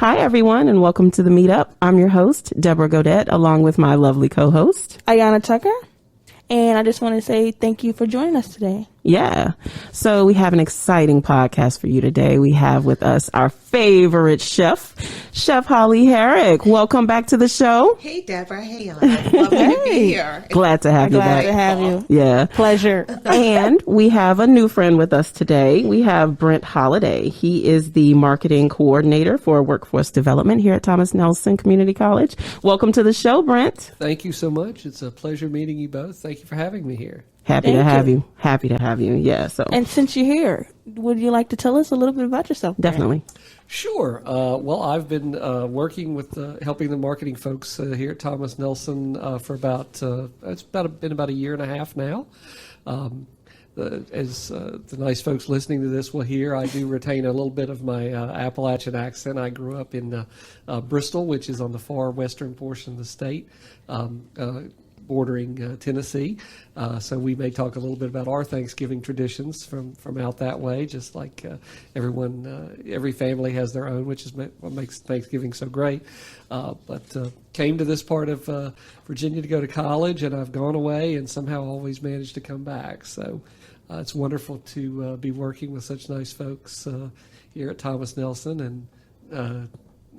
Hi, everyone, and welcome to the meetup. I'm your host, Debra Godette, along with my lovely co-host, Iyanna Tucker. And I just want to say thank you for joining us today. Yeah. So we have an exciting podcast for you today. We have with us our favorite chef, Chef Holly Herrick. Welcome back to the show. Hey, Debra. Hey, Iyanna. It's lovely to be here. Glad to have you back. Glad to have you. Yeah. Pleasure. And we have a new friend with us today. We have Brent Holliday. He is the marketing coordinator for workforce development here at Thomas Nelson Community College. Welcome to the show, Brent. Thank you so much. It's a pleasure meeting you both. Thank you for having me here. Happy to have you. Happy to have you. Yeah. So. And since you're here, would you like to tell us a little bit about yourself? Definitely. Sure. Well, I've been working with helping the marketing folks here at Thomas Nelson for been about a year and a half now. As the nice folks listening to this will hear, I do retain a little bit of my Appalachian accent. I grew up in Bristol, which is on the far western portion of the state, bordering Tennessee. So we may talk a little bit about our Thanksgiving traditions from out that way, just like every family has their own, which is what makes Thanksgiving so great. But came to this part of Virginia to go to college, and I've gone away and somehow always managed to come back. So it's wonderful to be working with such nice folks here at Thomas Nelson, and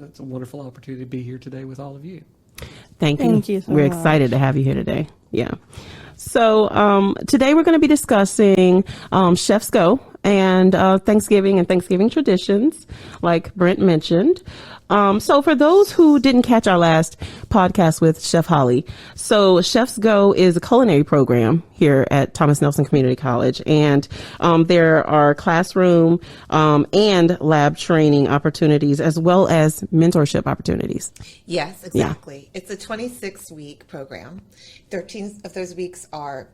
it's a wonderful opportunity to be here today with all of you. Thank you. So we're much. excited to have you here today. Yeah. So today we're going to be discussing ChefsGO and Thanksgiving and Thanksgiving traditions, like Brent mentioned. So for those who didn't catch our last podcast with Chef Holly, so ChefsGO is a culinary program here at Thomas Nelson Community College, and there are classroom and lab training opportunities as well as mentorship opportunities. Yes, exactly. Yeah. It's a 26-week program. 13 of those weeks are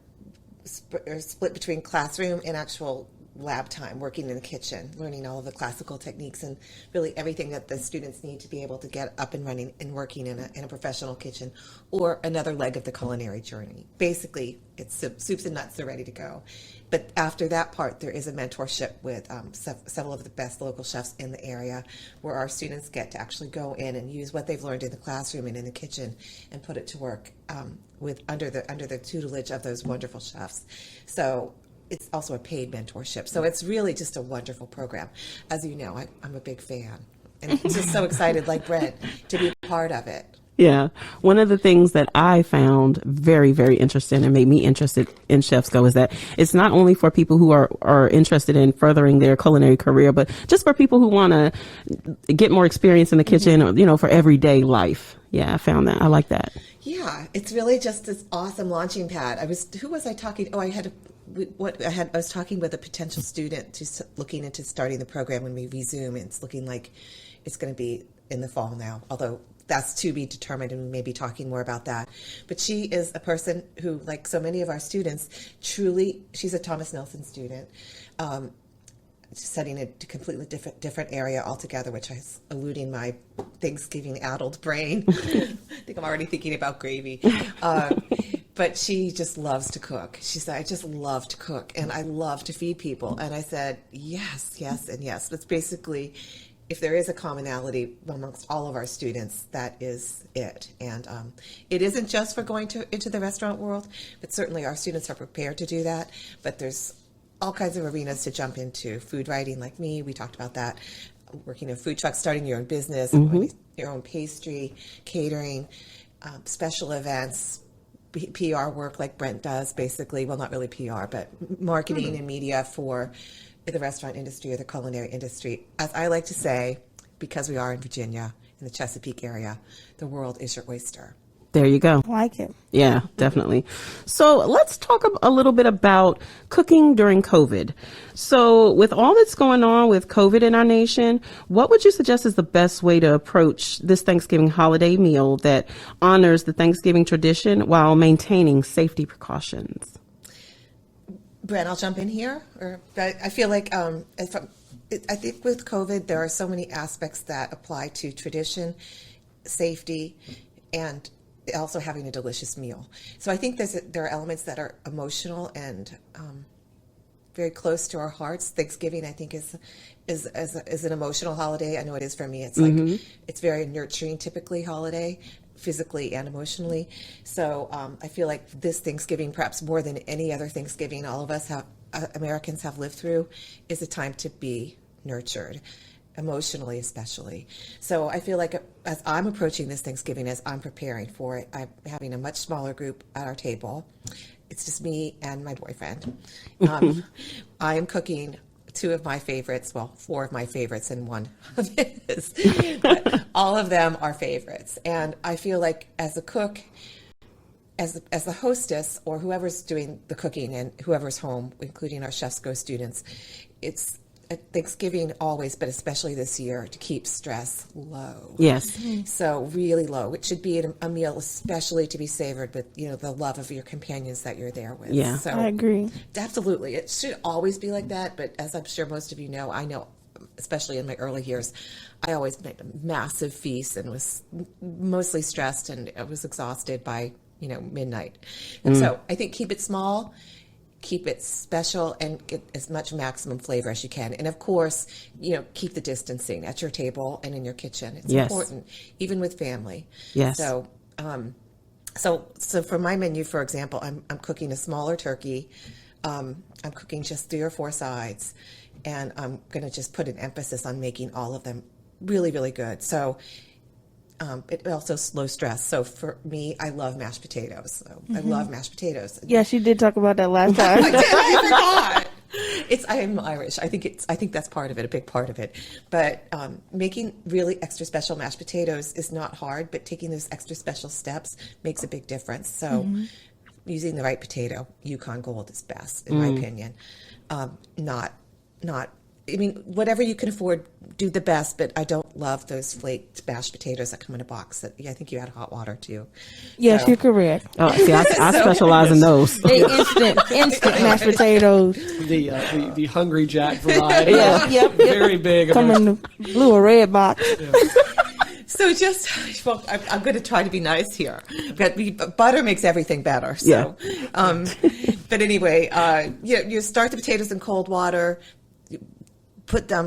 split between classroom and actual lab time, working in the kitchen, learning all of the classical techniques and really everything that the students need to be able to get up and running and working in a professional kitchen, or another leg of the culinary journey. Basically, it's soups and nuts, they're ready to go. But after that part, there is a mentorship with several of the best local chefs in the area, where our students get to actually go in and use what they've learned in the classroom and in the kitchen and put it to work under the tutelage of those wonderful chefs. So it's also a paid mentorship. So it's really just a wonderful program. As you know, I'm a big fan. And just so excited, like Brent, to be part of it. Yeah. One of the things that I found very, very interesting and made me interested in ChefsGO is that it's not only for people who are interested in furthering their culinary career, but just for people who want to get more experience in the kitchen, or, for everyday life. Yeah, I found that. I like that. Yeah, it's really just this awesome launching pad. Who was I talking? Oh, I was talking with a potential student looking into starting the program when we resume. It's looking like it's going to be in the fall now, although that's to be determined, and we may be talking more about that. But she is a person who, like so many of our students, she's a Thomas Nelson student, studying a completely different area altogether, which is eluding my Thanksgiving-addled brain. I think I'm already thinking about gravy. But she just loves to cook. She said, I just love to cook, and I love to feed people. And I said, yes, yes, and yes. That's basically, if there is a commonality amongst all of our students, that is it. And it isn't just for going into the restaurant world, but certainly our students are prepared to do that. But there's all kinds of arenas to jump into. Food writing, like me, we talked about that. Working in food trucks, starting your own business, your own pastry, catering, special events, PR work like Brent does, basically. Well, not really PR, but marketing and media for the restaurant industry or the culinary industry. As I like to say, because we are in Virginia, in the Chesapeake area, the world is your oyster. There you go. I like it. Yeah, definitely. So let's talk a little bit about cooking during COVID. So with all that's going on with COVID in our nation, what would you suggest is the best way to approach this Thanksgiving holiday meal that honors the Thanksgiving tradition while maintaining safety precautions? Brent, I'll jump in here. I feel like I think with COVID, there are so many aspects that apply to tradition, safety, and also having a delicious meal. So I think there are elements that are emotional and very close to our hearts. Thanksgiving, I think, is is an emotional holiday. I know it is for me. It's like it's very nurturing, typically holiday, physically and emotionally. So I feel like this Thanksgiving, perhaps more than any other Thanksgiving all of us have Americans have lived through, is a time to be nurtured, emotionally especially. So I feel like as I'm approaching this Thanksgiving, as I'm preparing for it, I'm having a much smaller group at our table. It's just me and my boyfriend. I am cooking two of my favorites, well, four of my favorites and one of his, but all of them are favorites. And I feel like as a cook, as the hostess, or whoever's doing the cooking and whoever's home, including our ChefsGO students, it's at Thanksgiving always, but especially this year, to keep stress low. Yes. So really low. It should be a meal especially to be savored with, the love of your companions that you're there with. Yeah. So I agree. absolutely. It should always be like that, but as I'm sure most of you know, I know, especially in my early years, I always made a massive feast and was mostly stressed, and I was exhausted by midnight. And so I think keep it small, keep it special, and get as much maximum flavor as you can. And of course, keep the distancing at your table and in your kitchen. It's important, even with family. Yes. So, so for my menu, for example, I'm cooking a smaller turkey. I'm cooking just 3 or 4 sides, and I'm going to just put an emphasis on making all of them really, really good. So it also low stress. So for me, I love mashed potatoes. So I love mashed potatoes. Yes, you did talk about that last time. I forgot. I am Irish. I think that's part of it, a big part of it. But making really extra special mashed potatoes is not hard, but taking those extra special steps makes a big difference. So using the right potato, Yukon Gold is best, in my opinion. I mean, whatever you can afford, do the best, but I don't love those flaked mashed potatoes that come in a box. I think you add hot water too. Yes, So- you're correct. Oh, see, I specialize in those. They instant mashed potatoes. The Hungry Jack variety. Yep. Very big. Come in the blue or red box. So I'm going to try to be nice here. But butter makes everything better. So, but anyway, you start the potatoes in cold water.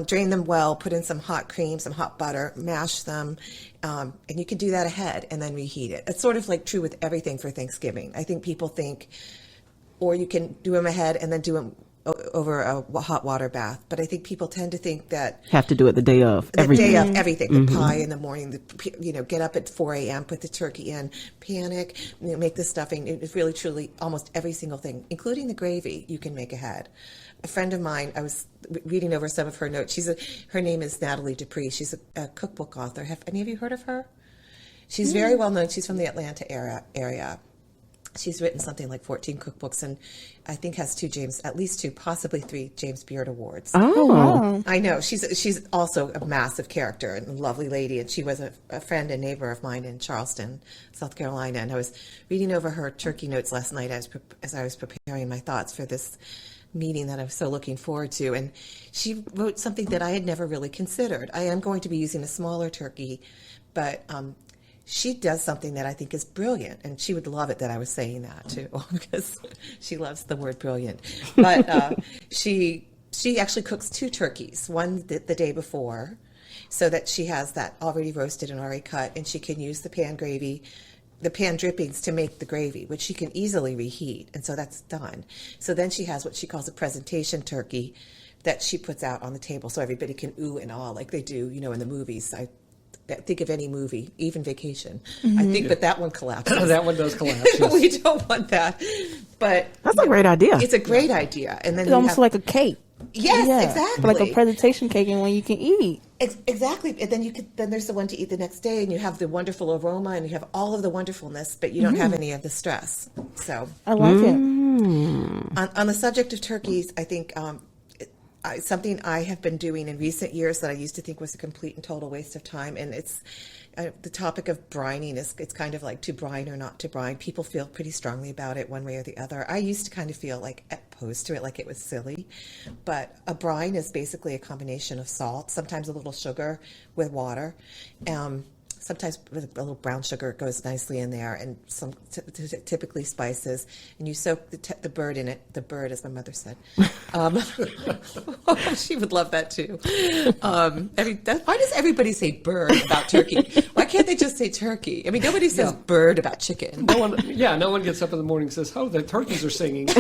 Drain them well, put in some hot cream, some hot butter, mash them, and you can do that ahead and then reheat it. It's sort of like true with everything for Thanksgiving. I think people think, or you can do them ahead and then do them over a hot water bath. But I think people tend to think that Have to do it the day of everything. the day of everything, the pie in the morning, get up at 4 a.m., put the turkey in, panic, make the stuffing. It's really, truly almost every single thing, including the gravy, you can make ahead. A friend of mine, I was reading over some of her notes. Her name is Natalie Dupree. She's a cookbook author. Have any of you heard of her? She's very well known. She's from the Atlanta area. She's written something like 14 cookbooks, and I think has at least 2, possibly 3 James Beard Awards. Oh, Wow. I know. She's also a massive character and a lovely lady, and she was a friend and neighbor of mine in Charleston, South Carolina. And I was reading over her turkey notes last night as I was preparing my thoughts for this meeting that I'm so looking forward to. And she wrote something that I had never really considered. I am going to be using a smaller turkey, but she does something that I think is brilliant, and she would love it that I was saying that too, because she loves the word brilliant. But she actually cooks 2 turkeys, one the day before, so that she has that already roasted and already cut, and she can use the pan drippings to make the gravy, which she can easily reheat, and so that's done. So then she has what she calls a presentation turkey that she puts out on the table so everybody can ooh and ah like they do, in the movies. I think of any movie, even Vacation. I think, but that one collapses. That one does collapse. Yes. We don't want that. But that's a great idea. it's a great idea. And then It's almost like a cake. yes, Yeah. exactly, Like a presentation cake and one you can eat. Exactly. And then there's the one to eat the next day, and you have the wonderful aroma, and you have all of the wonderfulness, but you don't have any of the stress. So I like it. on the subject of turkeys, I think something I have been doing in recent years that I used to think was a complete and total waste of time, and it's the topic of brining. It's kind of like to brine or not to brine. People feel pretty strongly about it one way or the other. I used to kind of feel like opposed to it, like it was silly. But a brine is basically a combination of salt, sometimes a little sugar with water. sometimes with a little brown sugar goes nicely in there, and some typically spices. And you soak the bird in it. The bird, as my mother said. She would love that too. Why does everybody say bird about turkey? Why can't they just say turkey? I mean, nobody says bird about chicken. No one gets up in the morning and says, "Oh, the turkeys are singing." Just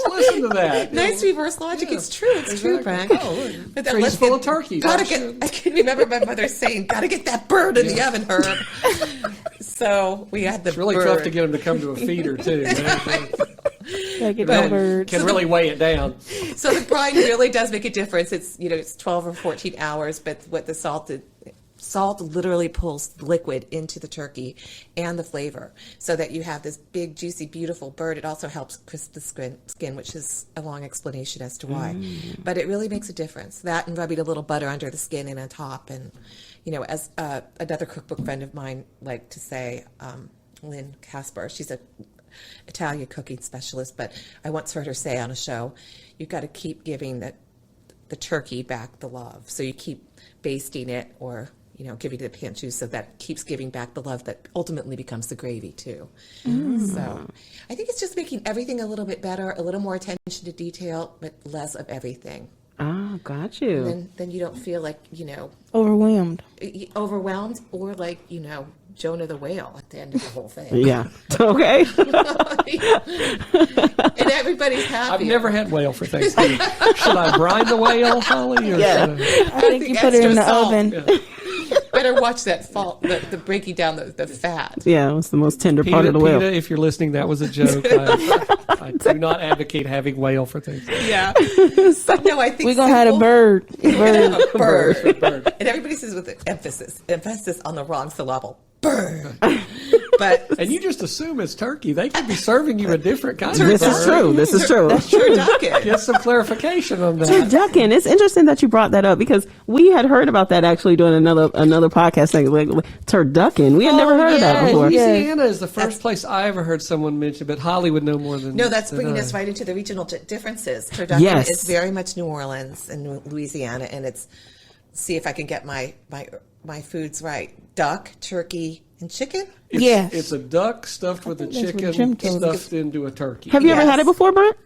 listen to that. Nice reverse logic. Yeah, it's true. It's true, Brent. Oh, tree's full of turkeys. I can remember my mother saying, "Gotta get that bird in the oven, Herb." So we had the. It's really bird. tough to get them to come to a feeder too. Bird can really weigh it down. So the brine really does make a difference. It's 12 or 14 hours, but what the salt literally pulls liquid into the turkey and the flavor, so that you have this big, juicy, beautiful bird. It also helps crisp the skin, which is a long explanation as to why. But it really makes a difference. That and rubbing a little butter under the skin and on top. And, as another cookbook friend of mine liked to say, Lynn Casper, she's a Italian cooking specialist, but I once heard her say on a show, you've got to keep giving the turkey back the love. So you keep basting it or giving it the pan juice, so that keeps giving back the love that ultimately becomes the gravy too. So I think it's just making everything a little bit better, a little more attention to detail, but less of everything. Ah, got you. Then you don't feel like, overwhelmed or like, Jonah the whale at the end of the whole thing. Yeah. Okay. And everybody's happy. I've never had whale for Thanksgiving. Should I brine the whale, Holly? Or I think you put it in the oven. Yeah. Better watch that the breaking down the fat. Yeah, it was the most tender part of the whale. PETA, if you're listening, that was a joke. I do not advocate having whale for Thanksgiving. Yeah. No, I think we're going to have a bird. Bird. And everybody says with emphasis on the wrong syllable. Bird. And you just assume it's turkey. They could be serving you a different kind of bird. This is true. That's turducken. Get some clarification on that. Turducken. It's interesting that you brought that up, because we had heard about that actually doing another podcast thing, like turducken. We had never heard of that before. Louisiana is the first place I ever heard someone mention, but Holly would know more than. No, that's bringing us right into the regional differences. Turducken is very much New Orleans and Louisiana, and it's, see if I can get my foods right. Duck, turkey, and chicken? It's a duck stuffed with a chicken stuffed into a turkey. Have you ever had it before, Brent?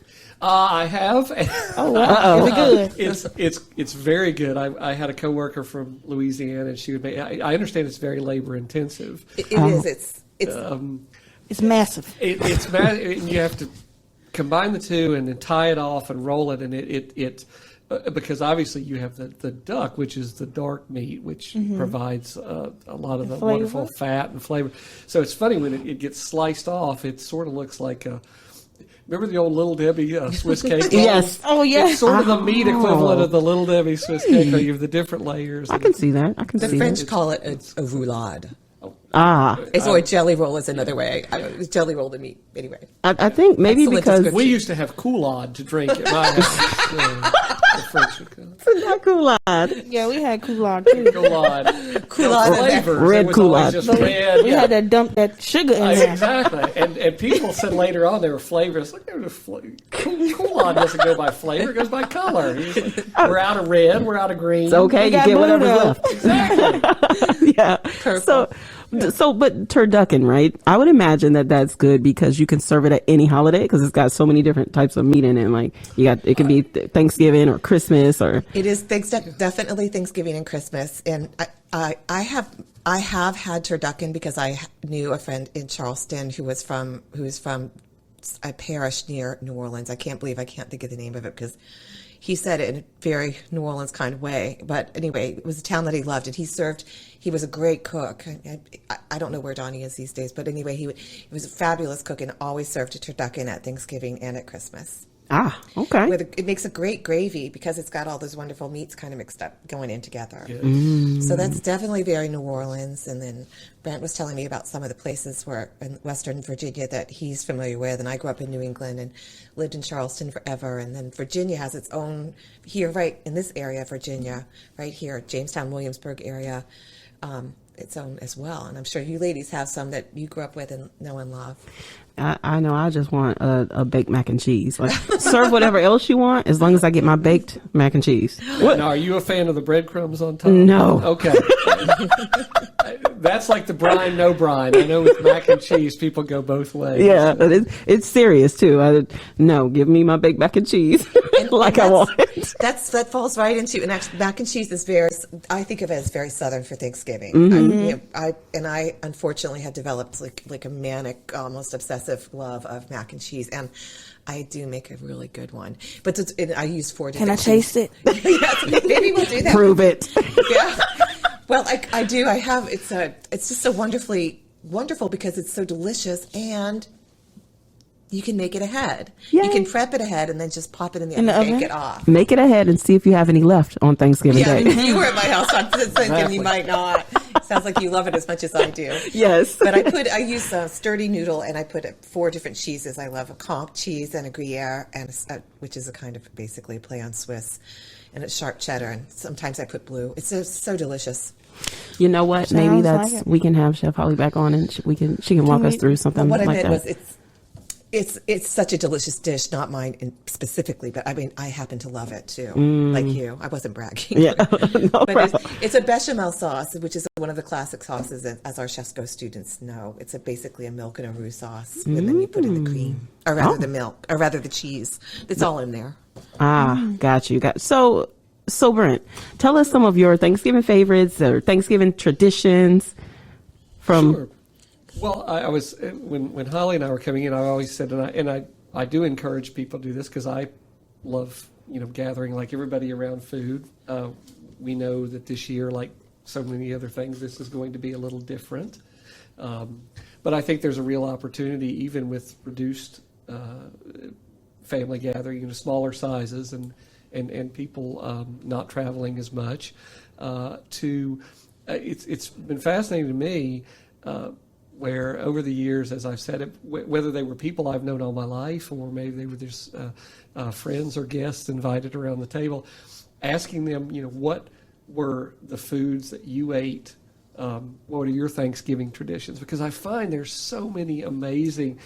I have. Oh, wow. Is it good? It's very good. I had a coworker from Louisiana, and she would make. I understand it's very labor intensive. It is. It's massive. It's massive. And you have to combine the two and then tie it off and roll it, and it because obviously you have the duck, which is the dark meat, which provides a lot of the wonderful fat and flavor. So it's funny when it gets sliced off, it sort of looks like a. Remember the old Little Debbie Swiss cake? Yes. Oh, yes. It's sort of the meat equivalent of the Little Debbie Swiss cake. You have the different layers. I can see that. The French call it a roulade. Or jelly roll is another way. Jelly roll the meat, anyway. I think maybe Excellent because we used to have Coulade to drink at my house. The French would call it. it's not Coulade. Yeah, we had Coulade too. Coulade. Flavors. Red Coulade. Just red. We had to dump that sugar in there. Exactly. And people said later on they were flavors. Look, Coulade doesn't go by flavor; it goes by color. We're out of red. We're out of green. It's okay. You get whatever's left. Exactly. Yeah. But turducken, right? I would imagine that that's good because you can serve it at any holiday because it's got so many different types of meat in it. Like it can be Thanksgiving or Christmas or. It is definitely Thanksgiving and Christmas, and I have had turducken because I knew a friend in Charleston who was from a parish near New Orleans. I can't believe I can't think of the name of it because he said it in a very New Orleans kind of way. But anyway, it was a town that he loved, and he was a great cook. I don't know where Donnie is these days, but anyway, he was a fabulous cook and always served a turducken at Thanksgiving and at Christmas. Ah, okay. It makes a great gravy because it's got all those wonderful meats kind of mixed up going in together. Yes. So that's definitely very New Orleans. And then Brent was telling me about some of the places where in Western Virginia that he's familiar with. And I grew up in New England and lived in Charleston forever. And then Virginia has its own here, right in this area, Virginia, right here, Jamestown, Williamsburg area. its own as well. And I'm sure you ladies have some that you grew up with and know and love. I know. I just want a baked mac and cheese. Like, serve whatever else you want, as long as I get my baked mac and cheese. Now, are you a fan of the breadcrumbs on top? No. Okay. That's like the brine, no brine. I know with mac and cheese, people go both ways. Yeah, but it's serious too. No, give me my baked mac and cheese like I want it. That falls right into, and actually mac and cheese is I think of it as very Southern for Thanksgiving. I unfortunately have developed like a manic, almost obsessive love of mac and cheese, and I do make a really good one. But I use 4 different. Can I taste it? Yes, maybe we'll do that. Prove it. Yeah. Well, I do. I have. It's just so wonderful because it's so delicious, and you can make it ahead. Yay. You can prep it ahead and then just pop it in the oven and bake it off. Make it ahead and see if you have any left on Thanksgiving Yeah, Day. if you were at my house on Thanksgiving, you might not. Sounds like you love it as much as I do. Yes. But I use a sturdy noodle, and I put 4 different cheeses. I love a Comte cheese and a Gruyere, and which is a kind of basically a play on Swiss, and it's sharp cheddar. And sometimes I put blue. It's so delicious. You know what? Sounds Maybe like it. we can have Chef Holly back on, and she can walk us through something What I like meant that. was it's such a delicious dish, not mine specifically, but I mean, I happen to love it too, like you. I wasn't bragging. Yeah, no But problem. it's a bechamel sauce, which is one of the classic sauces, as our ChefsGO students know. It's basically a milk and a roux sauce, and then you put in the cream, or rather the milk, or rather the cheese. It's all in there. Got you. So Brent, tell us some of your Thanksgiving favorites or Thanksgiving traditions from. Sure. Well, I was when Holly and I were coming in. I always said, and I do encourage people to do this because I love gathering like everybody around food. We know that this year, like so many other things, this is going to be a little different. But I think there's a real opportunity, even with reduced family gathering, smaller sizes and people not traveling as much. It's been fascinating to me. Where over the years, as I've said it, whether they were people I've known all my life or maybe they were just friends or guests invited around the table, asking them, what were the foods that you ate? What are your Thanksgiving traditions? Because I find there's so many amazing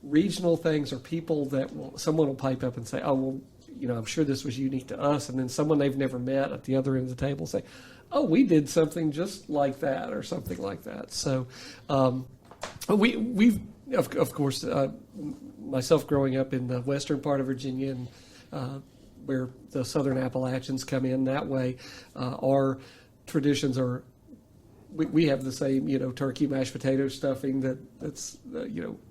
regional things or people that someone will pipe up and say, oh, well, I'm sure this was unique to us. And then someone they've never met at the other end of the table say, oh, we did something just like that or something like that. So we've, of course, myself growing up in the western part of Virginia and where the southern Appalachians come in that way, our traditions are, we have the same, turkey, mashed potato stuffing that's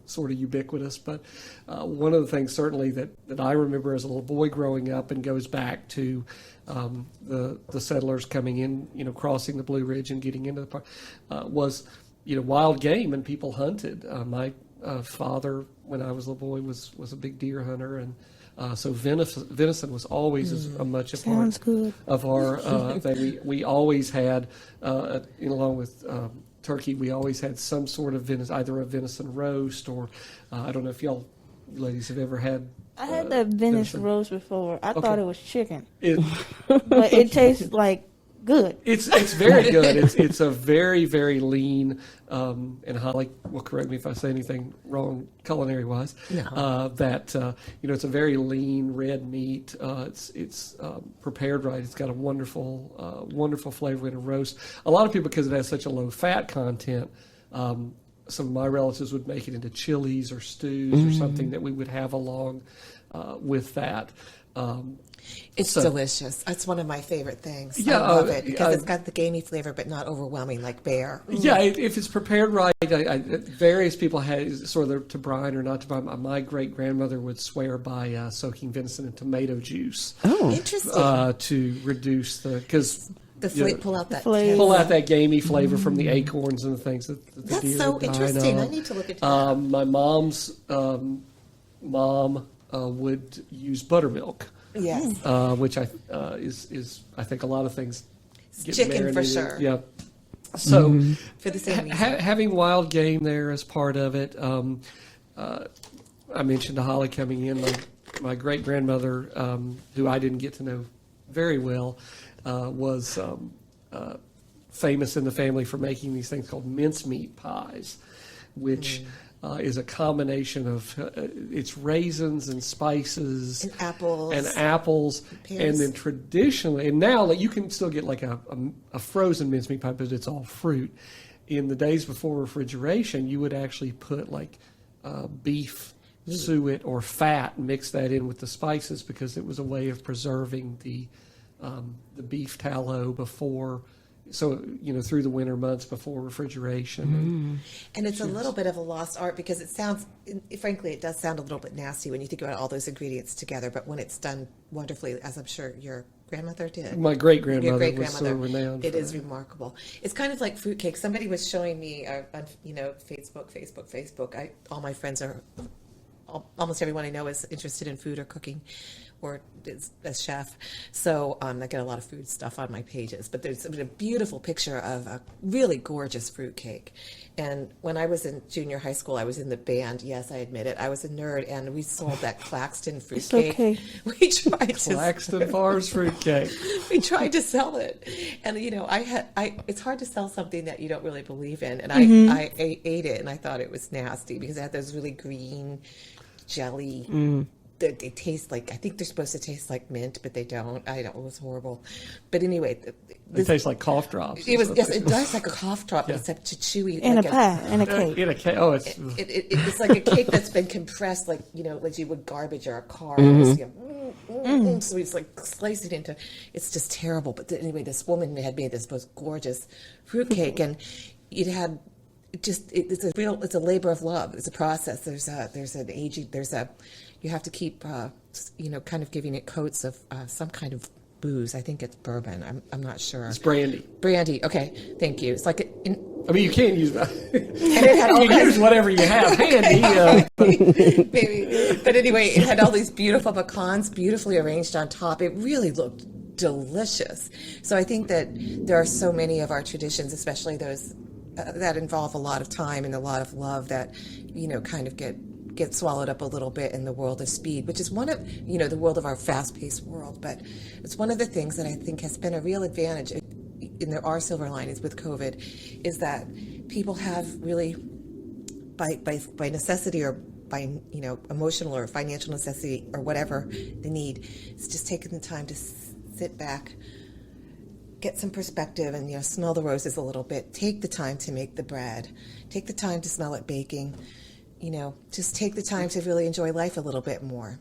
sort of ubiquitous. But one of the things certainly that I remember as a little boy growing up and goes back to the settlers coming in, crossing the Blue Ridge and getting into the park, was, wild game, and people hunted. My father, when I was a little boy, was a big deer hunter, and so venison was always a much a part of our thing. We always had, along with turkey, we always had some sort of venison, either a venison roast or I don't know if y'all ladies have ever had. I had the venison roast before. I thought it was chicken, but it tastes like good. It's very good. It's a very, very lean, and Holly will correct me if I say anything wrong culinary wise. No. It's a very lean red meat. It's prepared right. It's got a wonderful flavor in a roast. A lot of people, because it has such a low fat content, some of my relatives would make it into chilies or stews or something that we would have along with that. It's delicious. It's one of my favorite things. Yeah, I love it because it's got the gamey flavor, but not overwhelming like bear. Yeah, if it's prepared right, various people had sort of to brine or not to brine. My great grandmother would swear by soaking venison in tomato juice. Oh, interesting. To reduce because pull out that pull out that gamey flavor from the acorns and the things that the That's deer so dine interesting. on. I need to look into that. My mom's mom would use buttermilk. Yes. Which is I think a lot of things get chicken for marinated. sure. Yeah. So For the same reason. having wild game there as part of it. I mentioned to Holly coming in, my great grandmother, who I didn't get to know very well, was famous in the family for making these things called mincemeat pies, which is a combination of it's raisins and spices And apples. And Pears. then traditionally, and now like, you can still get like a frozen mincemeat pie, but it's all fruit. In the days before refrigeration, you would actually put like beef suet or fat, and mix that in with the spices because it was a way of preserving the beef tallow before. So, through the winter months before refrigeration. And it's a little bit of a lost art because it sounds, frankly, it does sound a little bit nasty when you think about all those ingredients together. But when it's done wonderfully, as I'm sure your grandmother did. My great-grandmother was so renowned. It is remarkable. It's kind of like fruitcake. Somebody was showing me on, Facebook. All my friends are, almost everyone I know is interested in food or cooking, or is a chef. So I get a lot of food stuff on my pages. But there's a beautiful picture of a really gorgeous fruitcake. And when I was in junior high school, I was in the band. Yes, I admit it. I was a nerd, and we sold that Claxton fruitcake. okay. We tried to Claxton Farms fruitcake. we tried to sell it, and it's hard to sell something that you don't really believe in. And I ate it, and I thought it was nasty because it had those really green jelly. They taste like, I think they're supposed to taste like mint, but they don't. I don't. It was horrible. But anyway, They taste like cough drops. It does like a cough drop, except to chewy. And like a pie and a cake. In a cake. Oh, it's like a cake that's been compressed, like you would garbage or a car. So it's like sliced it into. It's just terrible. But anyway, this woman had made this most gorgeous fruitcake, and it had. It's a labor of love. It's a process. There's an aging. You have to keep, kind of giving it coats of some kind of booze. I think it's bourbon. I'm not sure. It's brandy. Brandy. Okay, thank you. It's like you can't use that. and it had all You use whatever you have handy. Maybe. But anyway, it had all these beautiful pecans, beautifully arranged on top. It really looked delicious. So I think that there are so many of our traditions, especially those that involve a lot of time and a lot of love, that kind of get swallowed up a little bit in the world of speed, which is one of the world of our fast-paced world. But it's one of the things that I think has been a real advantage, and there are silver linings with COVID, is that people have really, by necessity or by emotional or financial necessity or whatever the need, it's just taking the time to sit back, get some perspective, and smell the roses a little bit. Take the time to make the bread. Take the time to smell it baking. Just take the time to really enjoy life a little bit more.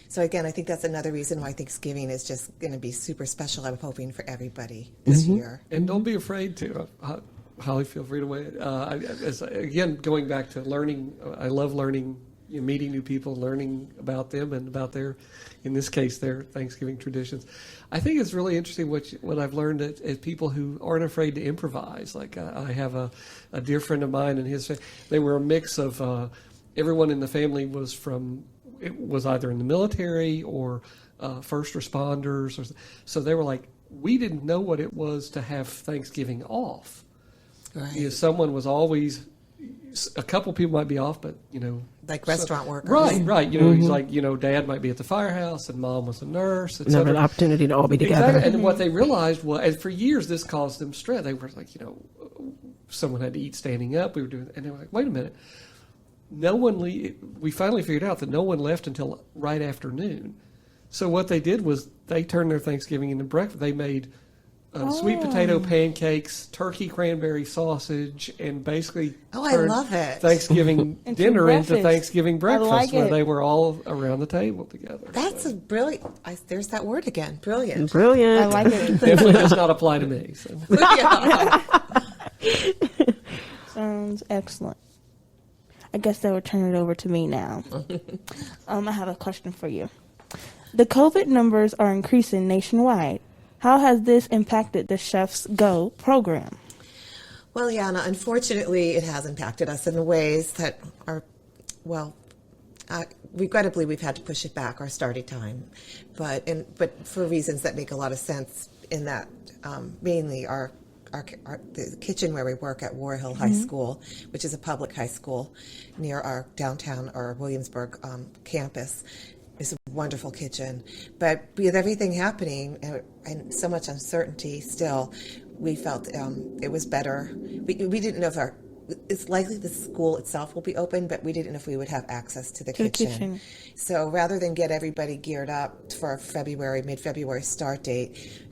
So again, I think that's another reason why Thanksgiving is just going to be super special. I'm hoping for everybody this year. And don't be afraid to. Holly, feel free to weigh it. Again, going back to learning, I love learning, meeting new people, learning about them and about in this case, their Thanksgiving traditions. I think it's really interesting what I've learned as people who aren't afraid to improvise. Like I have a dear friend of mine and his family. They were a mix of everyone in the family was either in the military or first responders. So they were like, we didn't know what it was to have Thanksgiving off. Right. Someone was always, a couple people might be off, but like restaurant workers. Right. He's like, Dad might be at the firehouse and Mom was a nurse, etc. Never an opportunity to all be together. Exactly. And what they realized was, and for years this caused them stress. They were like, someone had to eat standing up. We were doing, and they were like, wait a minute. We finally figured out that no one left until right after noon. So what they did was they turned their Thanksgiving into breakfast. They made sweet potato pancakes, turkey cranberry sausage, and basically I love it. Thanksgiving dinner into Thanksgiving breakfast, like where it. they were all around the table together. That's a brilliant. There's that word again. Brilliant. Brilliant. I like it. Definitely does not apply to me. So. Yeah. Sounds excellent. I guess they will turn it over to me now. I have a question for you. The COVID numbers are increasing nationwide. How has this impacted the ChefsGO program? Well, Iyanna, unfortunately, it has impacted us in ways that are, regrettably, we've had to push it back, our starting time, but for reasons that make a lot of sense. In that, mainly the kitchen where we work at War Hill High School, which is a public high school near our downtown or Williamsburg campus. It's a wonderful kitchen, but with everything happening and so much uncertainty still, we felt it was better. We didn't know if it's likely the school itself will be open, but we didn't know if we would have access to the kitchen. So rather than get everybody geared up for a mid-February start date,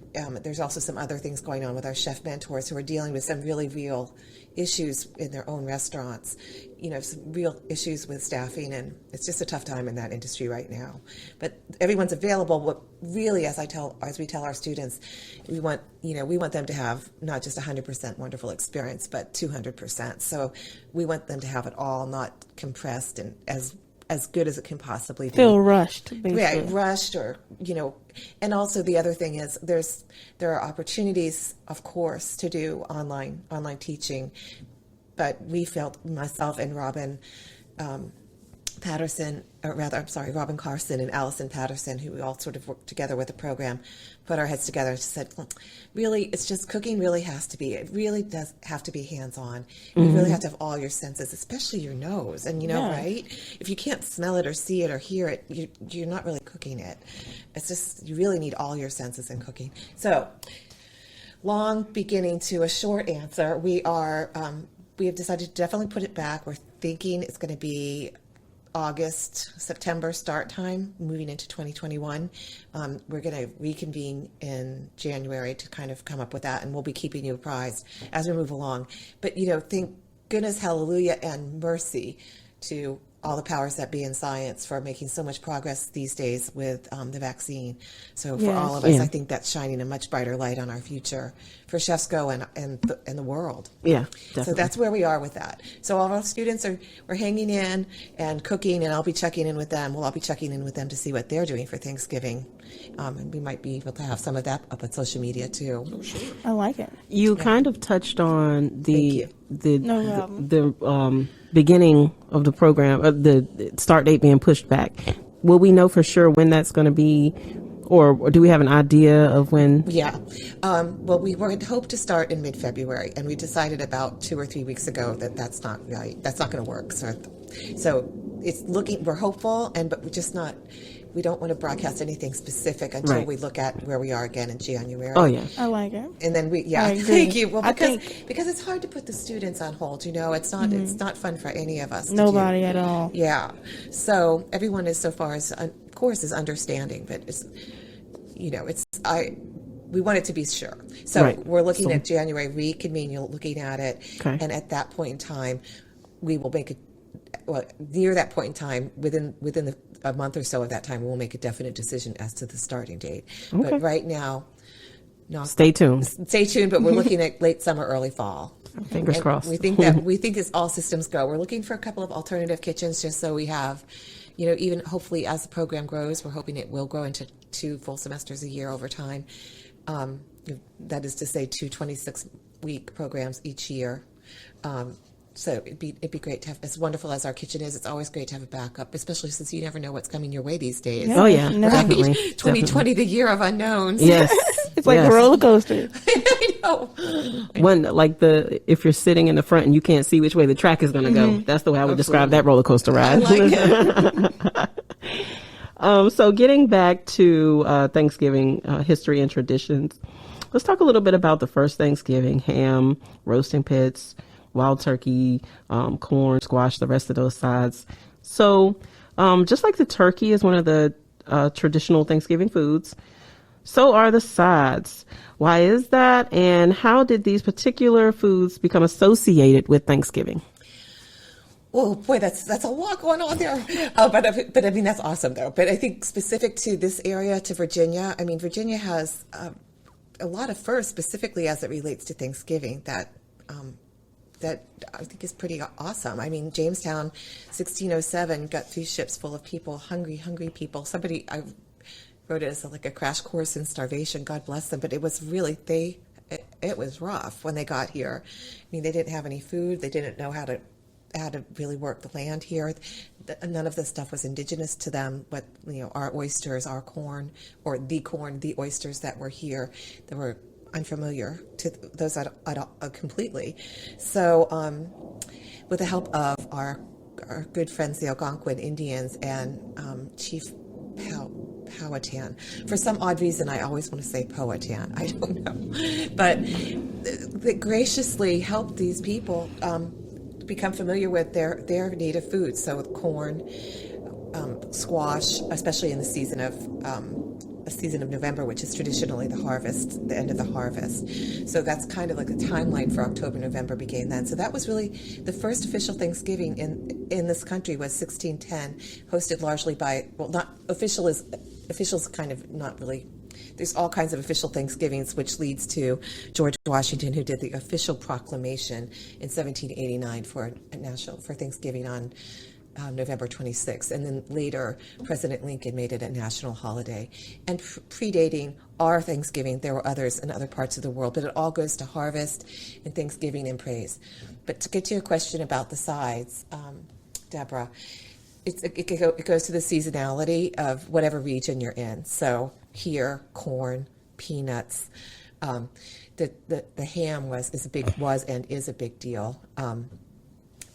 there's also some other things going on with our chef mentors who are dealing with some really real issues in their own restaurants, some real issues with staffing, and it's just a tough time in that industry right now. But everyone's available. What really, as we tell our students, we want them to have not just 100% wonderful experience, but 200%. So we want them to have it all, not compressed and as good as it can possibly be. Feel rushed, basically. Right, rushed, or and also the other thing is there are opportunities, of course, to do online teaching, but we felt, myself and Robin Carson and Allison Patterson, who we all sort of worked together with the program, put our heads together and said, really, it's just cooking it really does have to be hands-on. You really have to have all your senses, especially your nose. And, right? If you can't smell it or see it or hear it, you're not really cooking it. It's just, you really need all your senses in cooking. So, long beginning to a short answer, we have decided to definitely put it back. We're thinking it's going to be September start time, moving into 2021. We're going to reconvene in January to kind of come up with that, and we'll be keeping you apprised as we move along. But, thank goodness, hallelujah, and mercy to all the powers that be in science for making so much progress these days with the vaccine. So for all of us, I think that's shining a much brighter light on our future for ChefsGO and the world. Yeah, definitely. So that's where we are with that. So all of our students we're hanging in and cooking, and I'll be checking in with them. We'll all be checking in with them to see what they're doing for Thanksgiving. And we might be able to have some of that up on social media too. Oh, sure. I like it. You kind of touched on the beginning of the program, the start date being pushed back. Will we know for sure when that's going to be, or do we have an idea of when? Yeah. Well, we had hoped to start in mid-February, and we decided about 2 or 3 weeks ago that that's not right. That's not going to work. So it's looking. We're hopeful, but we're just not. We don't want to broadcast anything specific until we look at where we are again in January. Oh, yeah. I like it. And then thank you. Well, because it's hard to put the students on hold, it's not it's not fun for any of us. Nobody at all. Yeah. So everyone is, so far as, of course, is understanding, but it's, we want it to be sure. So we're looking at January, reconvene, you're looking at it. Okay. And at that point in time, we will make it, near that point in time, within a month or so of that time, we'll make a definite decision as to the starting date. Okay. But right now, stay tuned. But we're looking at late summer, early fall. Fingers crossed. We think it's all systems go. We're looking for a couple of alternative kitchens just so we have, even hopefully as the program grows, we're hoping it will grow into 2 full semesters a year over time. That is to say 2 26-week programs each year. So it'd be great to have, as wonderful as our kitchen is, it's always great to have a backup, especially since you never know what's coming your way these days. Oh, yeah, definitely. 2020, the year of unknowns. Yes. It's like a roller coaster. I know. If you're sitting in the front and you can't see which way the track is going to go, that's the way I would describe that roller coaster ride. I like it. So getting back to Thanksgiving history and traditions, let's talk a little bit about the first Thanksgiving: ham, roasting pits, wild turkey, corn, squash, the rest of those sides. So just like the turkey is one of the traditional Thanksgiving foods, so are the sides. Why is that? And how did these particular foods become associated with Thanksgiving? Oh boy, that's a lot going on there. But I mean, that's awesome though. But I think specific to this area, to Virginia, Virginia has a lot of firsts, specifically as it relates to Thanksgiving, that I think is pretty awesome. Jamestown, 1607, got 3 ships full of people, hungry people. I wrote it as like a crash course in starvation. God bless them. But it was really, it was rough when they got here. They didn't have any food. They didn't know how to really work the land here. None of this stuff was indigenous to them. But our oysters, our corn, or the oysters that were here, that were unfamiliar to those completely. So with the help of our good friends, the Algonquin Indians, and Chief Powhatan. For some odd reason, I always want to say Powhatan. I don't know. But that graciously helped these people become familiar with their native foods. So with corn, squash, especially in the season of November, which is traditionally the harvest, the end of the harvest. So that's kind of like the timeline for October, November began then. So that was really the first official Thanksgiving in this country was 1610, hosted largely by, well, not officials kind of not really. There's all kinds of official Thanksgivings, which leads to George Washington, who did the official proclamation in 1789 for Thanksgiving on November 26th, and then later President Lincoln made it a national holiday. And predating our Thanksgiving, there were others in other parts of the world, but it all goes to harvest and Thanksgiving and praise. But to get to your question about the sides, Deborah, it goes to the seasonality of whatever region you're in. So here, corn, peanuts. The ham is a big deal.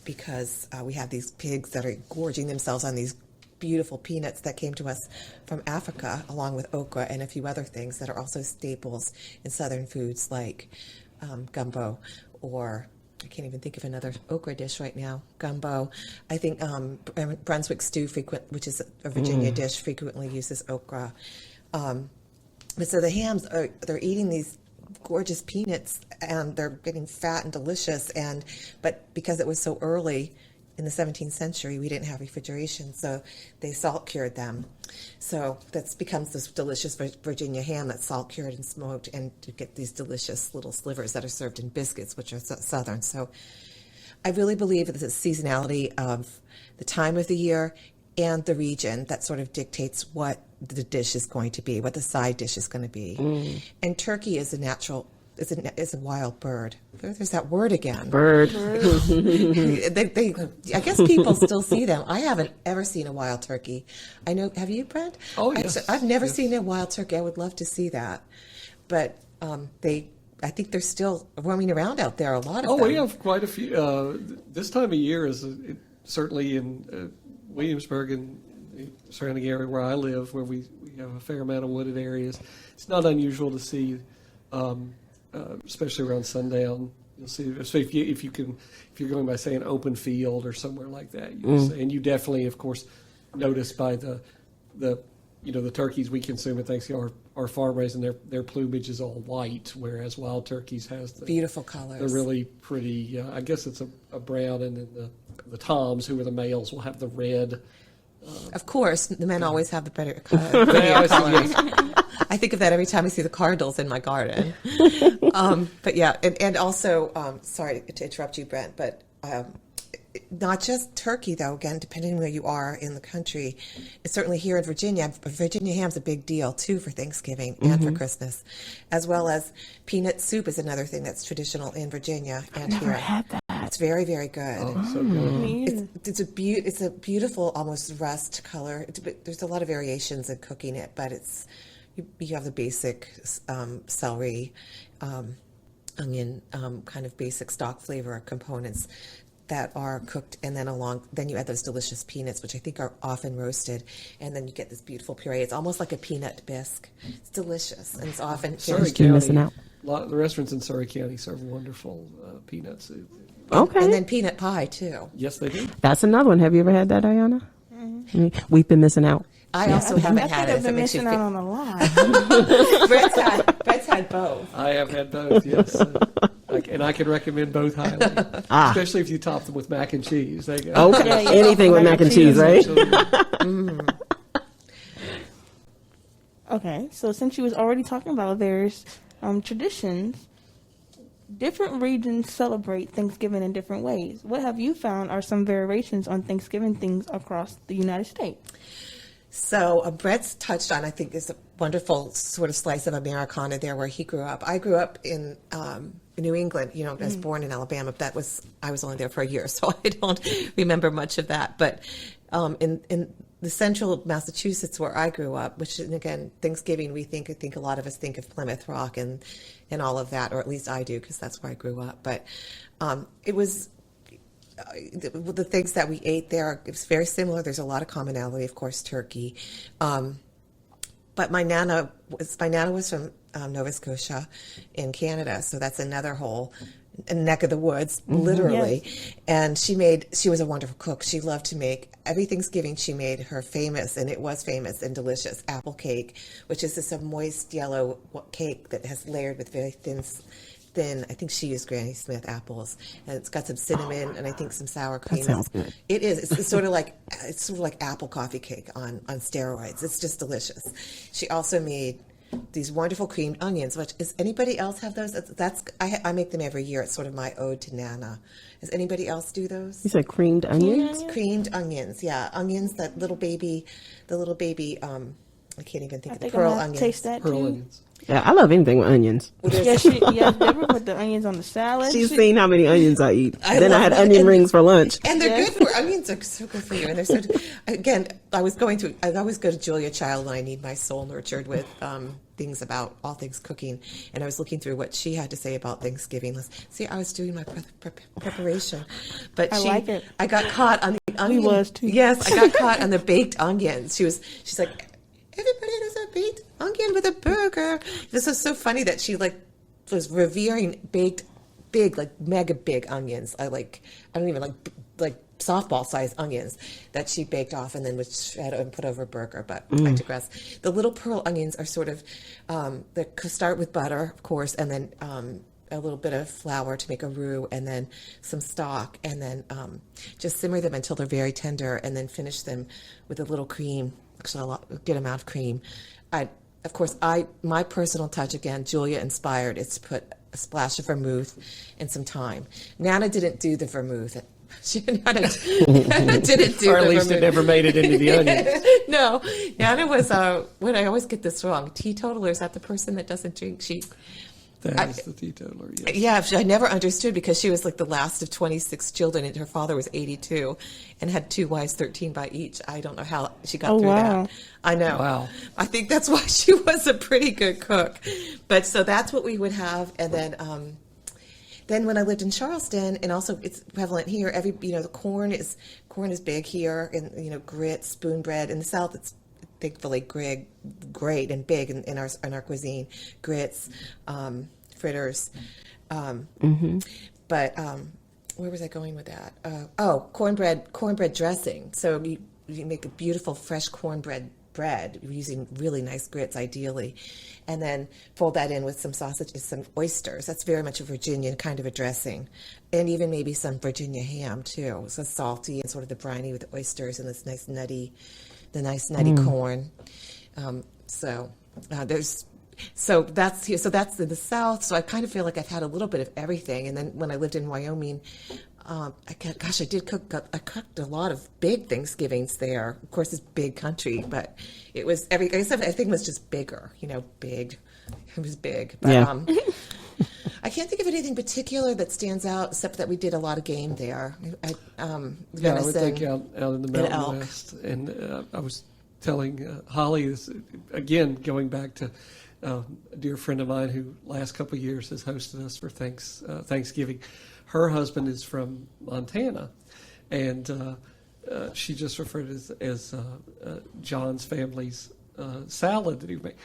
Because we have these pigs that are gorging themselves on these beautiful peanuts that came to us from Africa, along with okra and a few other things that are also staples in southern foods like gumbo, or I can't even think of another okra dish right now. Gumbo. I think Brunswick stew, which is a Virginia dish, frequently uses okra. But so the hams they're eating these gorgeous peanuts and they're getting fat and delicious, but because it was so early in the 17th century, we didn't have refrigeration, so they salt cured them. So that becomes this delicious Virginia ham that's salt cured and smoked, and you get these delicious little slivers that are served in biscuits, which are southern. So I really believe that the seasonality of the time of the year and the region that sort of dictates what the dish is going to be, what the side dish is going to be. And turkey is a wild bird. There's that word again. Bird. I guess people still see them. I haven't ever seen a wild turkey. I know. Have you, Brent? Oh, yes. I've never seen a wild turkey. I would love to see that. But I think they're still roaming around out there. A lot of them. We have quite a few. This time of year is certainly in Williamsburg and the surrounding area where I live, where we have a fair amount of wooded areas. It's not unusual to see, especially around sundown. You'll see, so if you're going by, say, an open field or somewhere like that, and you definitely, of course, notice by the turkeys we consume at Thanksgiving are farm raised, and their plumage is all white, whereas wild turkeys has the beautiful colors. They're really pretty. I guess it's a brown, and then the toms, who are the males, will have the red. Of course, the men always have the better colors. I think of that every time I see the cardinals in my garden. But yeah, and also, sorry to interrupt you, Brent, but not just turkey, though, again, depending on where you are in the country. It's certainly here in Virginia. Virginia ham's a big deal, too, for Thanksgiving and for Christmas, as well as peanut soup is another thing that's traditional in Virginia and I've never had that. It's very, very good. Oh, so good. It's a beautiful, almost rust color. There's a lot of variations in cooking it, but you have the basic celery, onion, kind of basic stock flavor components that are cooked, and then you add those delicious peanuts, which I think are often roasted, and then you get this beautiful puree. It's almost like a peanut bisque. It's delicious, and it's often Surrey County. The restaurants in Surrey County serve wonderful peanuts. Okay. And then peanut pie, too. Yes, they do. That's another one. Have you ever had that, Iyanna? We've been missing out. I also haven't had it. I've been missing out on a lot. Brett's had both. I have had both, yes. And I can recommend both highly, especially if you top them with mac and cheese. There you go. Okay. Anything with mac and cheese, right? Okay, so since you was already talking about various traditions, different regions celebrate Thanksgiving in different ways. What have you found are some variations on Thanksgiving things across the United States? So Brett's touched on, I think, is a wonderful sort of slice of Americana there where he grew up. I grew up in New England, I was born in Alabama, but I was only there for a year, so I don't remember much of that. But in the central Massachusetts where I grew up, which, again, Thanksgiving, I think a lot of us think of Plymouth Rock and all of that, or at least I do, because that's where I grew up. But it was the things that we ate there, it was very similar. There's a lot of commonality, of course, turkey. But but my nana was from Nova Scotia in Canada, so that's another whole neck of the woods, literally. Yes. And she was a wonderful cook. She loved to make every Thanksgiving. She made her famous, and it was famous and delicious, apple cake, which is this moist yellow cake that has layered with very thin. I think she used Granny Smith apples, and it's got some cinnamon and I think some sour cream. That sounds good. It is. It's sort of like apple coffee cake on steroids. It's just delicious. She also made these wonderful creamed onions. Which does anybody else have those? I make them every year. It's sort of my ode to Nana. Does anybody else do those? You said creamed onions? Creamed onions, yeah, onions. The little baby. I can't even think of the I'm pearl gonna onions. taste that Pearl too. onions. Yeah, I love anything with onions. Yes, Deborah put the onions on the salad. She's seen how many onions I eat. I Then I love had them. onion And- rings for lunch. And they're good for onions are so good for you. And they're so again, I always go to Julia Child when I need my soul nurtured with things about all things cooking. And I was looking through what she had to say about Thanksgiving. See, I was doing my preparation, but I like it. I got caught on the onion. was too. Yes, I got caught on the baked onions. She's like, everybody does a baked onion with a burger. This is so funny that she was revering baked big, like mega big onions. I don't even like softball sized onions that she baked off and then would shred and put over a burger. But I digress. The little pearl onions are sort of they start with butter, of course, and then a little bit of flour to make a roux, and then some stock, and then just simmer them until they're very tender, and then finish them with a little cream. Actually, a good amount of cream. My personal touch, again, Julia inspired, is to put a splash of vermouth and some thyme. Nana didn't do the vermouth. Nana didn't do Or at the least it vermouth. never made it into the onions. No, Nana was, when I always get this wrong, teetotaler, is that the person that doesn't drink? That is the teetotaler, yes. Yeah, I never understood because she was like the last of 26 children, and her father was 82 and had 2 wives, 13 by each. I don't know how she got through wow. that. I know. Wow. I think that's why she was a pretty good cook. But so that's what we would have. And then when I lived in Charleston, and also it's prevalent here, the corn is big here, and grits, spoon bread. In the South, it's thankfully great and big in our cuisine. Grits, fritters, but where was I going with that? Cornbread dressing. So you make a beautiful fresh cornbread bread using really nice grits, ideally, and then fold that in with some sausage and some oysters. That's very much a Virginian kind of a dressing, and even maybe some Virginia ham too. So salty and sort of the briny with the oysters and this nice nutty corn. That's in the South. So I kind of feel like I've had a little bit of everything. And then when I lived in Wyoming, I cooked a lot of big Thanksgivings there. Of course, it's big country, but it was everything was just bigger. Big. It was big. But, Yeah. I can't think of anything particular that stands out, except that we did a lot of game there. Yeah, I would think out in the Mountain elk. West. And I was telling Holly this, again, going back to a dear friend of mine who last couple of years has hosted us for Thanksgiving. Her husband is from Montana, and she just referred to it as John's family's salad that he made.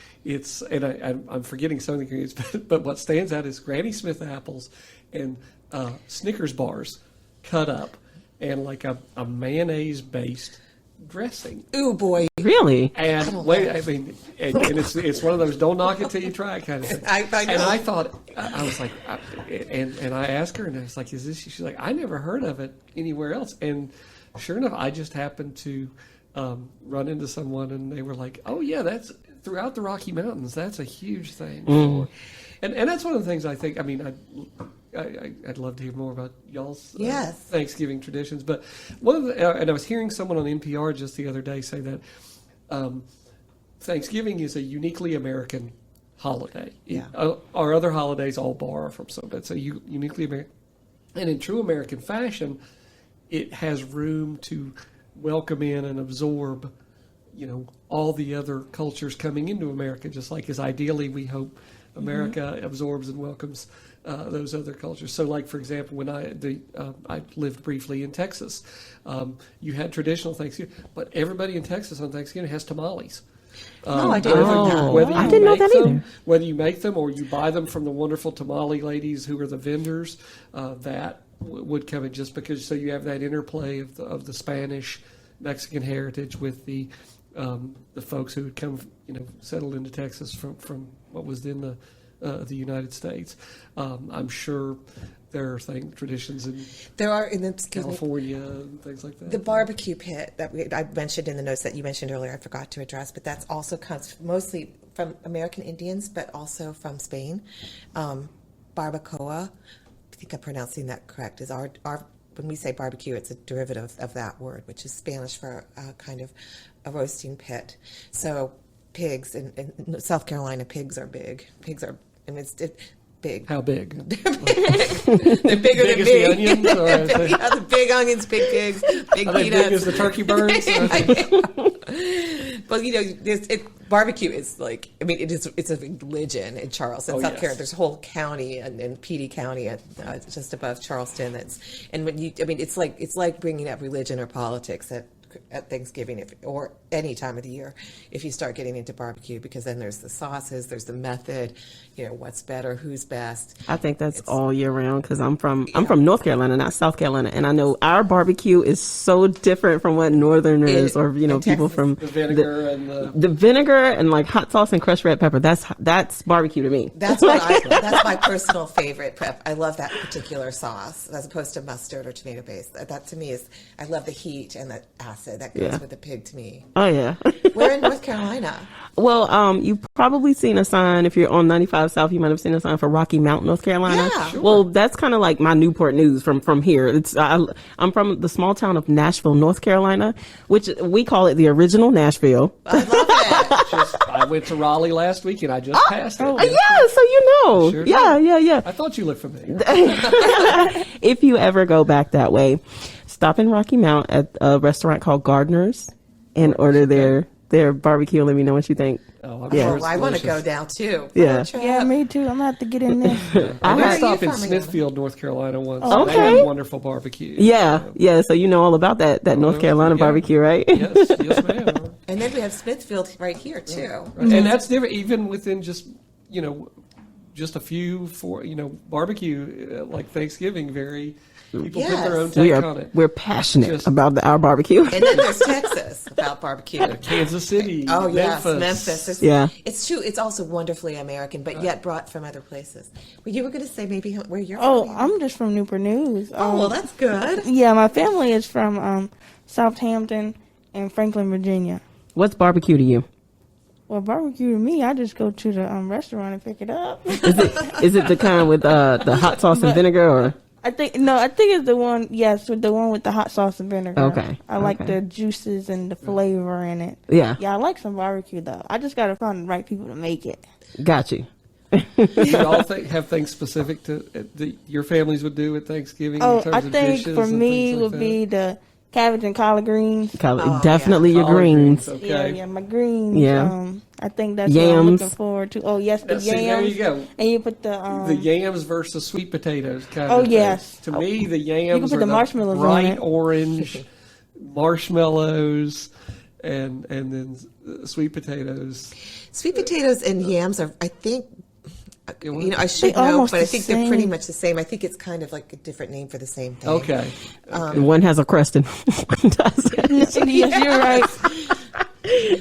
I'm forgetting some of the ingredients, but what stands out is Granny Smith apples and Snickers bars cut up and like a mayonnaise based dressing. Ooh boy! Really? And it's one of those don't knock it till you try it kind of thing. I know. And I thought I was like, and I asked her, and I was like, "Is this?" She's like, "I never heard of it anywhere else." And sure enough, I just happened to run into someone, and they were like, "Oh yeah, that's throughout the Rocky Mountains. That's a huge thing." And that's one of the things I think. I mean, I'd love to hear more about y'all's Yes. Thanksgiving traditions. But one of the, and I was hearing someone on NPR just the other day say that Thanksgiving is a uniquely American holiday. Yeah. Our other holidays all borrow from some, but it's a uniquely American. And in true American fashion, it has room to welcome in and absorb, all the other cultures coming into America, just like as ideally we hope America absorbs and welcomes those other cultures. So, like for example, when I lived briefly in Texas, you had traditional Thanksgiving, but everybody in Texas on Thanksgiving has tamales. No, I didn't know that. Whether you I didn't know make that them, either. Whether you make them or you buy them from the wonderful tamale ladies who are the vendors, that would come in just because. So you have that interplay of the Spanish, Mexican heritage with the folks who had come, settled into Texas from what was then the United States. I'm sure there are traditions in There are in California and things like that. the barbecue pit that I mentioned in the notes that you mentioned earlier. I forgot to address, but that's also comes mostly from American Indians, but also from Spain. Barbacoa, I think I'm pronouncing that correct. Is our when we say barbecue, it's a derivative of that word, which is Spanish for kind of a roasting pit. So pigs in South Carolina, pigs are big. Pigs are, big. How big? They're bigger than as big. the onions? Or Yeah, the big onions, big pigs, big are they peanuts. big as the turkey birds? But barbecue is like, it's a religion in Charleston, Oh, South yes. Carolina. There's a whole county in Petey County, just above Charleston. It's like bringing up religion or politics at Thanksgiving or any time of the year if you start getting into barbecue, because then there's the sauces, there's the method, what's better, who's best. I think that's all year round because I'm from North Carolina, not South Carolina, and I know our barbecue is so different from what Northerners people Texas, from The vinegar and the vinegar and like hot sauce and crushed red pepper. That's barbecue to me. That's my personal favorite prep. I love that particular sauce as opposed to mustard or tomato paste. That to me is, I love the heat and the acid that goes with the pig to me. Oh yeah. We're in North Carolina. Well, you've probably seen a sign if you're on 95 South. You might have seen a sign for Rocky Mount, North Carolina. Yeah. Sure. Well, that's kind of like my Newport News from here. I'm from the small town of Nashville, North Carolina, which we call it the original Nashville. I love it. I went to Raleigh last week and I just passed it. Yeah, so you know. Sure Yeah. I thought you looked familiar. If you ever go back that way, stop in Rocky Mount at a restaurant called Gardener's and order their barbecue. Let me know what you think. Oh, I'm Yeah. sure it's I want to delicious. go down too. Yeah. Yeah, me too. I'm gonna have to get in there. I Where are did stop you in from, Iyanna? Smithfield, North Carolina once. Oh, They okay. have wonderful barbecue. Yeah. So you know all about that North Carolina yeah. barbecue, right? Yes, ma'am. And then we have Smithfield right here too. Right. And that's different, even within just a few barbecue like Thanksgiving. People put their own take on it. We're passionate Just- about our barbecue. And then there's Texas about barbecue. Kansas City, Oh yes, Memphis. Memphis. Yeah. It's true. It's also wonderfully American, but yet brought from other places. Well, you were going to say maybe where you're Oh, from. I'm just from Newport News. Oh, well, that's good. Yeah, my family is from Southampton and Franklin, Virginia. What's barbecue to you? Well, barbecue to me, I just go to the restaurant and pick it up. Is it the kind with the hot sauce and vinegar, or? I think it's the one. Yes, with the one with the hot sauce and vinegar. Okay, I like okay. the juices and the flavor in it. Yeah. Yeah, I like some barbecue though. I just gotta find the right people to make it. Got you. Do you all have things specific to your families would do at Thanksgiving? Oh, in terms I of think dishes for and me things like would that? be the cabbage and collard greens. Definitely your Collard greens. Okay. Yeah, my greens. Yeah. I think that's what I'm Yams. looking forward to. Oh yes, the See, yams. there you go. And you put the The yams versus sweet potatoes kind Oh, of thing. yes. To me, the yams put are the marshmallows on bright it. orange marshmallows, and then sweet potatoes. Sweet potatoes and yams are, I think, I should They know, almost but I the think they're pretty same. much the same. I think it's kind of like a different name for the same thing. Okay. One has a crust and one doesn't. yes, you're right.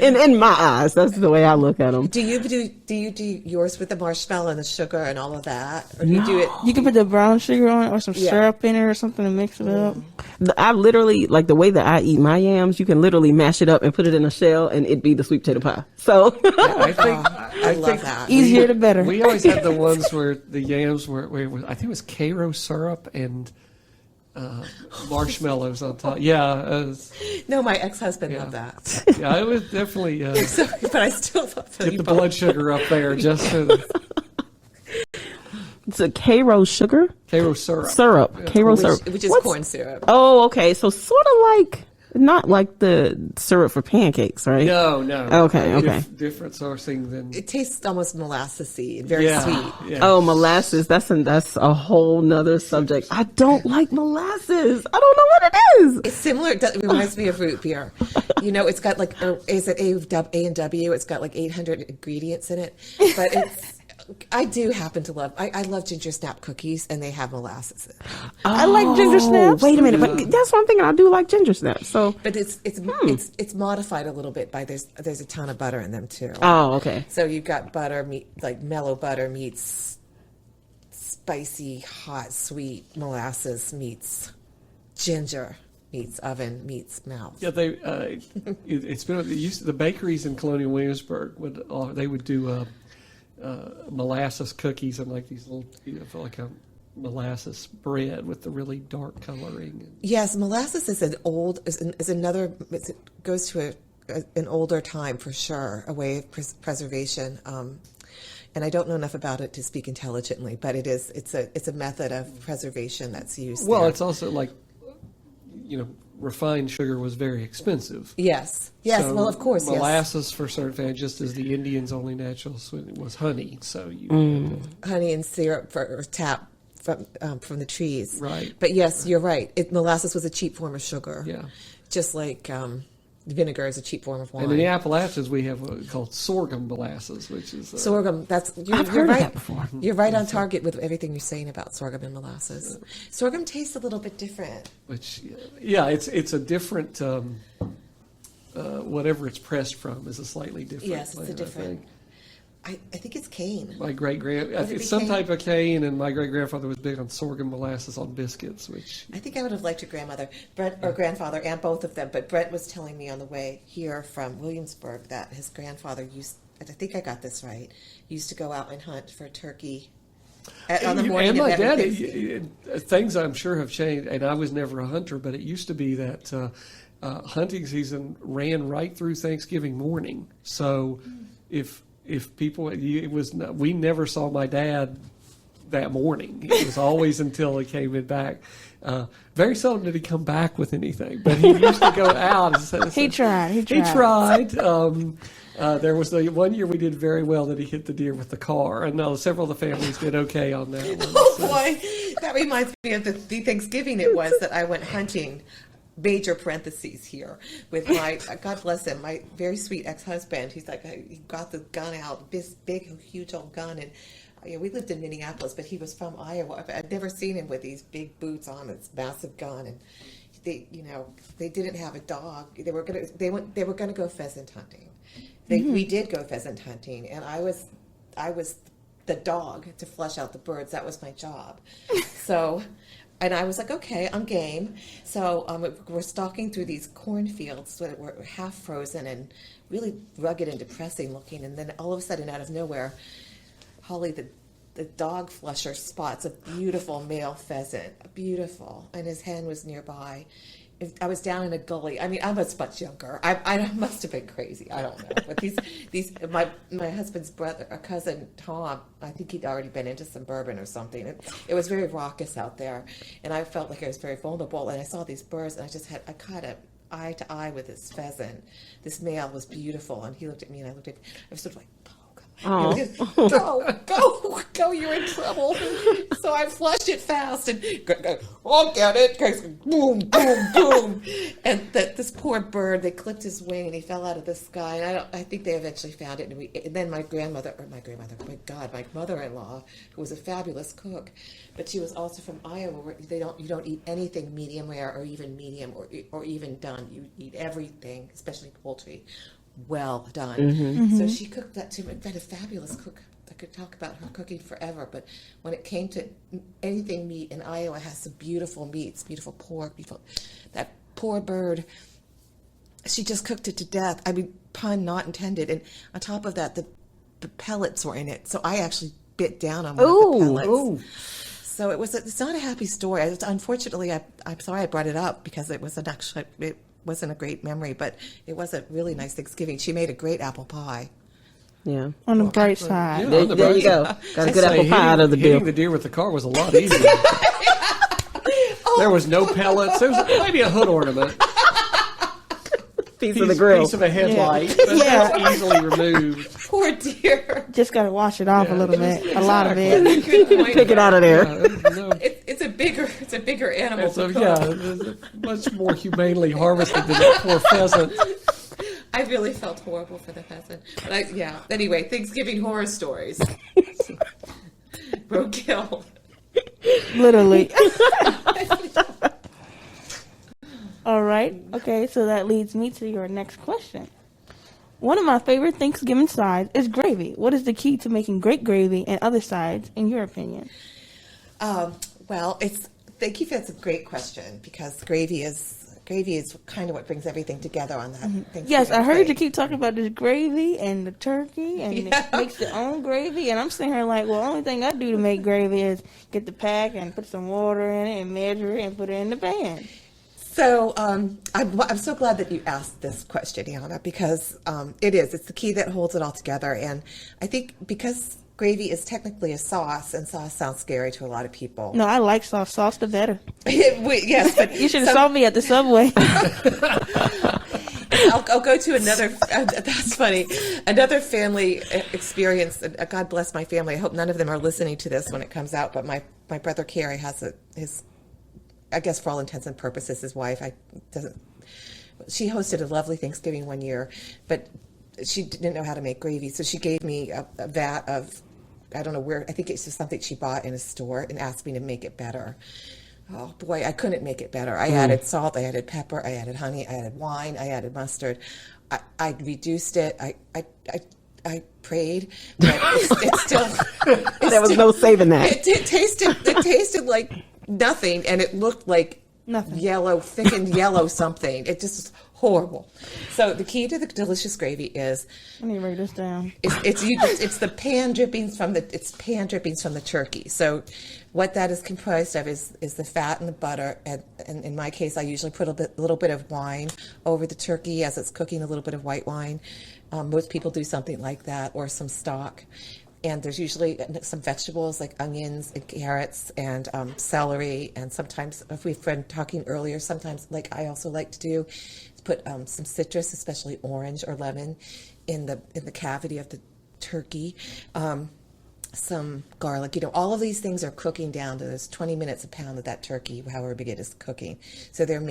In my eyes, that's the way I look at them. Do you do yours with the marshmallow and the sugar and all of that, or do you do it? You can put the brown sugar on it or some Yeah. syrup in it or something to mix it up. I literally, like the way that I eat my yams, you can literally mash it up and put it in a shell and it'd be the sweet potato pie. So, I think I love that. Easier the better. we always had the ones where the yams were I think it was Cairo syrup and marshmallows on top. Yeah, No, my ex-husband Yeah. loved that. yeah, it was definitely So, but I still love get the blood sugar up there just for it's a Cairo sugar Cairo syrup. syrup. Yeah, Cairo which- syrup. which is What's- corn syrup. Oh, okay. So sort of like, not like the syrup for pancakes, right? No. Okay. Different sourcing than It tastes almost molassesy, very yeah, sweet. Yeah. Oh, molasses. That's a whole nother subject. I don't like molasses. I don't know what it is. It's similar. It reminds me of root beer. You know, it's got like, is it A&W? It's got like 800 ingredients in it. But I do happen to love, I love ginger snap cookies, and they have molasses in it. I like ginger snaps. Wait a minute, but that's one thing I do like ginger snaps. So, But it's modified a little bit by there's a ton of butter in them too. oh, okay. So you've got butter meat, like mellow butter meets spicy, hot, sweet molasses meets ginger meets oven meets mouth. Yeah, it's been the bakeries in Colonial Williamsburg would do molasses cookies and like these little, like a molasses bread with the really dark coloring. Yes, molasses is goes to an older time for sure, a way of preservation. And I don't know enough about it to speak intelligently, but it's a method of preservation that's used. Well, there. it's also like, refined sugar was very expensive. Yes. So Well, of course. molasses for certain families, just as the Indians' only natural sweetener was honey. So Honey and syrup or tap from the trees. Right. But yes, you're right. Molasses was a cheap form of sugar. Yeah. Just like vinegar is a cheap form of wine. And in the Appalachians, we have what called sorghum molasses, which is sorghum. I've heard of that before. You're right on target with everything you're saying about sorghum and molasses. Sorghum tastes a little bit different. which it's a different whatever it's pressed from is a slightly different. Yes, it's plant, a different. I think it's cane. My it's some cane? type of cane, and my great grandfather was big on sorghum molasses on biscuits, which I think I would have liked your grandmother, Brent, or grandfather, and both of them. But Brent was telling me on the way here from Williamsburg that his grandfather I think I got this right, used to go out and hunt for turkey on the morning and of my every dad, Thanksgiving. things I'm sure have changed, and I was never a hunter, but it used to be that hunting season ran right through Thanksgiving morning. So if people, we never saw my dad that morning. It was always until he came back. Very seldom did he come back with anything, but he used to go out. He tried. He tried. There was the one year we did very well that he hit the deer with the car, and several of the families did okay on that one. Oh boy, that reminds me of the Thanksgiving it was that I went hunting. Major parentheses here with my God bless him, my very sweet ex-husband. He's like, he got the gun out, this big, huge old gun, and we lived in Minneapolis, but he was from Iowa. I'd never seen him with these big boots on, this massive gun, and they didn't have a dog. They were gonna go pheasant hunting. We did go pheasant hunting, and I was the dog to flush out the birds. That was my job. So. And I was like, okay, I'm game. So we're stalking through these cornfields that were half frozen and really rugged and depressing looking. And then all of a sudden, out of nowhere, Holly, the dog flusher, spots a beautiful male pheasant, beautiful, and his hen was nearby. I was down in a gully. I mean, I was much younger. I must have been crazy. I don't know. But my husband's brother, a cousin Tom, I think he'd already been into some bourbon or something. It was very raucous out there, and I felt like I was very vulnerable. And I saw these birds, and I caught an eye to eye with this pheasant. This male was beautiful, and he looked at me, and I looked at him. I was sort of like, go, you're in trouble. So I flushed it fast and I'll get it. Boom, boom, boom. And this poor bird, they clipped his wing and he fell out of the sky. And I think they eventually found it. And then my mother-in-law, who was a fabulous cook, but she was also from Iowa, where you don't eat anything medium rare or even medium or even done. You eat everything, especially poultry, well done. Mm-hmm. So she cooked that too. Been a fabulous cook. I could talk about her cooking forever, but when it came to anything meat in Iowa, has some beautiful meats, beautiful pork, that poor bird. She just cooked it to death. I mean, pun not intended. And on top of that, the pellets were in it. So I actually bit down on one of the pellets. Ooh. So it's not a happy story. Unfortunately, I'm sorry I brought it up because it wasn't a great memory, but it was a really nice Thanksgiving. She made a great apple pie. Yeah. On the bright side. Yeah, there you go. Got a good apple pie out of the deal. Hitting the deer with the car was a lot easier. There was no pellets. There was maybe a hood ornament. Piece of the grill. Piece of a headlight. Yeah. That's easily removed. Poor deer. Just got to wash it off a little bit. A lot of it. Pick it out of there. It's a bigger animal. It's a much more humanely harvested than that poor pheasant. I really felt horrible for the pheasant. But anyway, Thanksgiving horror stories. Roadkill. Literally. All right. Okay, so that leads me to your next question. One of my favorite Thanksgiving sides is gravy. What is the key to making great gravy and other sides, in your opinion? Well, thank you. That's a great question, because gravy is kind of what brings everything together on that Thanksgiving. Yes, I heard plate. you keep talking about this gravy and the turkey, and it makes your own gravy. And I'm sitting here like, well, the only thing I do to make gravy is get the pack and put some water in it and measure it and put it in the pan. So I'm so glad that you asked this question, Iyanna, because it's the key that holds it all together. And I think because gravy is technically a sauce, and sauce sounds scary to a lot of people. No, I like sauce. Sauce the better. Yes, but You should have saw me at the Subway. I'll go to another. That's funny. Another family experience. God bless my family. I hope none of them are listening to this when it comes out. But my brother Carrie has his. I guess for all intents and purposes, his wife. She hosted a lovely Thanksgiving one year, but she didn't know how to make gravy, so she gave me a vat of, I don't know where. I think it's just something she bought in a store, and asked me to make it better. Oh boy, I couldn't make it better. I added salt, I added pepper, I added honey, I added wine, I added mustard. I reduced it. I prayed, but it's still. There was no saving that. It tasted like nothing, and it looked like Nothing. yellow, thickened yellow something. It just was horrible. So the key to the delicious gravy is I need to write this down. it's the pan drippings from the turkey. So what that is comprised of is the fat and the butter, and in my case, I usually put a little bit of wine over the turkey as it's cooking, a little bit of white wine. Most people do something like that, or some stock. And there's usually some vegetables like onions and carrots and celery. And sometimes, if we've been talking earlier, sometimes, like I also like to do, is put some citrus, especially orange or lemon, in the cavity of the turkey. Some garlic. All of these things are cooking down to those 20 minutes a pound of that turkey, however big it is cooking. So they're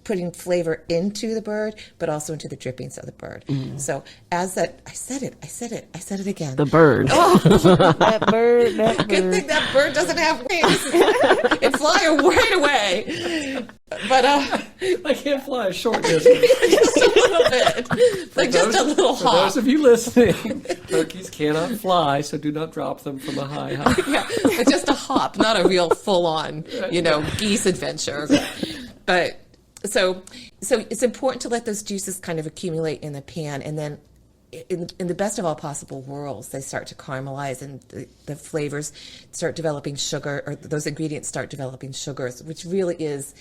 putting flavor into the bird, but also into the drippings of the bird. So as that, I said it again. The bird. That bird. Good thing that bird doesn't have wings. It'd fly right away. But I can't fly a short distance. just a little bit, like just a little For hop. those of you listening, turkeys cannot fly, so do not drop them from a high height. Yeah, but just a hop, not a real full-on, geese adventure. But so it's important to let those juices kind of accumulate in the pan, and then in the best of all possible worlds, they start to caramelize, and the flavors start developing sugar, or those ingredients start developing sugars, which really is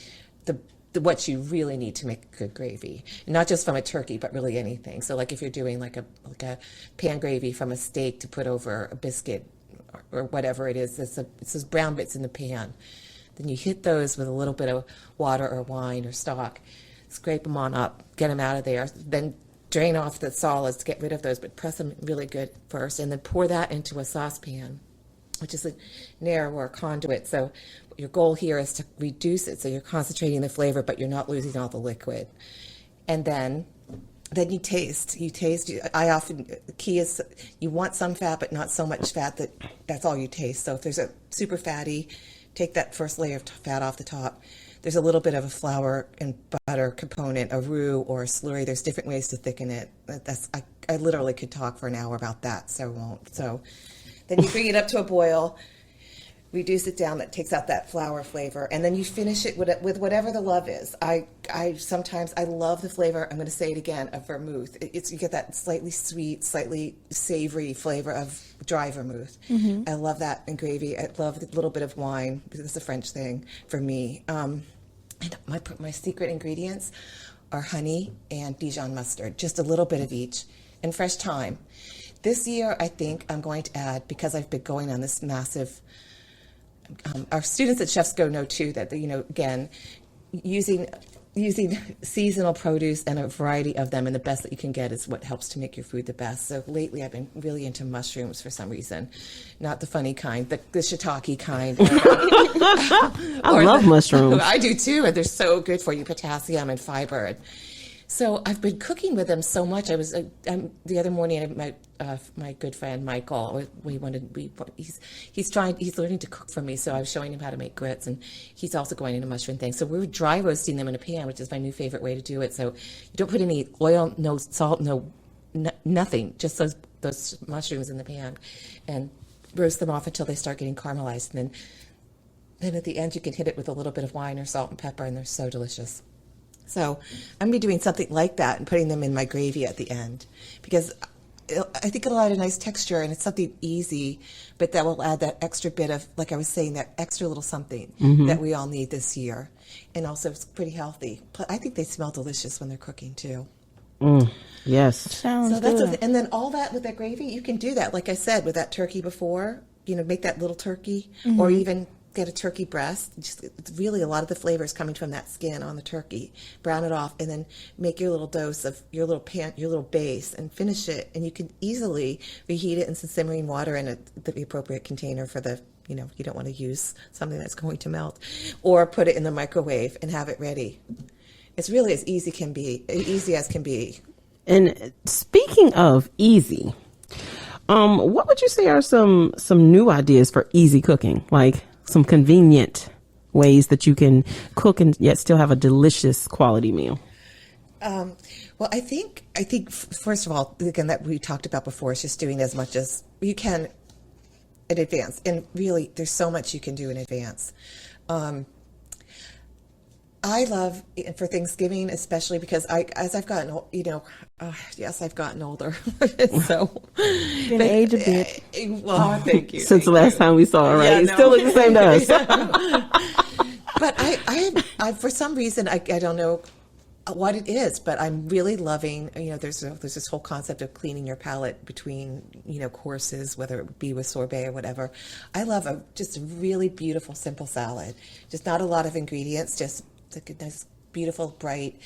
what you really need to make good gravy, and not just from a turkey, but really anything. So, like if you're doing like a pan gravy from a steak to put over a biscuit or whatever it is, it's those brown bits in the pan. Then you hit those with a little bit of water or wine or stock, scrape them on up, get them out of there, then drain off the solids to get rid of those, but press them really good first, and then pour that into a saucepan, which is a narrower conduit. So your goal here is to reduce it, so you're concentrating the flavor, but you're not losing all the liquid. And then you taste. The key is you want some fat, but not so much fat that's all you taste. So if there's a super fatty, take that first layer of fat off the top. There's a little bit of a flour and butter component, a roux or a slurry. There's different ways to thicken it. I literally could talk for an hour about that, so I won't. So then you bring it up to a boil, reduce it down. That takes out that flour flavor, and then you finish it with whatever the love is. I sometimes love the flavor. I'm going to say it again, of vermouth. You get that slightly sweet, slightly savory flavor of dry vermouth. I love that in gravy. I love a little bit of wine, because it's a French thing for me. And my secret ingredients are honey and Dijon mustard, just a little bit of each, and fresh thyme. This year, I think I'm going to add, because I've been going on this massive. Our students at ChefsGO know too that again, using seasonal produce and a variety of them, and the best that you can get is what helps to make your food the best. So lately, I've been really into mushrooms for some reason, not the funny kind, the shiitake kind. I love mushrooms. I do too, and they're so good for you, potassium and fiber. So I've been cooking with him so much. I was the other morning. My good friend Michael. He's learning to cook from me. So I was showing him how to make grits, and he's also going into mushroom things. So we were dry roasting them in a pan, which is my new favorite way to do it. So you don't put any oil, no salt, nothing. Just those mushrooms in the pan, and roast them off until they start getting caramelized, and then at the end you can hit it with a little bit of wine or salt and pepper, and they're so delicious. So I'm going to be doing something like that and putting them in my gravy at the end, because I think it'll add a nice texture, and it's something easy, but that will add that extra bit of, like I was saying, that extra little something that we all need this year. And also it's pretty healthy. I think they smell delicious when they're cooking too. Yes. Sounds So that's good. and then all that with that gravy, you can do that. Like I said, with that turkey before, make that little turkey, or even get a turkey breast. It's really a lot of the flavors coming from that skin on the turkey. Brown it off, and then make your little dose of your little base, and finish it. And you can easily reheat it in some simmering water in the appropriate container for the. You don't want to use something that's going to melt, or put it in the microwave and have it ready. It's really as easy as can be. And speaking of easy, what would you say are some new ideas for easy cooking? Like some convenient ways that you can cook and yet still have a delicious quality meal? Well, I think first of all, again, that we talked about before, is just doing as much as you can in advance. And really, there's so much you can do in advance. I love for Thanksgiving, especially because as I've gotten old, I've gotten older. So Can age a bit. Well, thank you. Since the last time we saw her, right? Yeah, It no. still looks the same to us. But I for some reason, I don't know what it is, but I'm really loving, there's this whole concept of cleaning your palate between, courses, whether it be with sorbet or whatever. I love just a really beautiful, simple salad. Just not a lot of ingredients, just like a nice, beautiful, bright,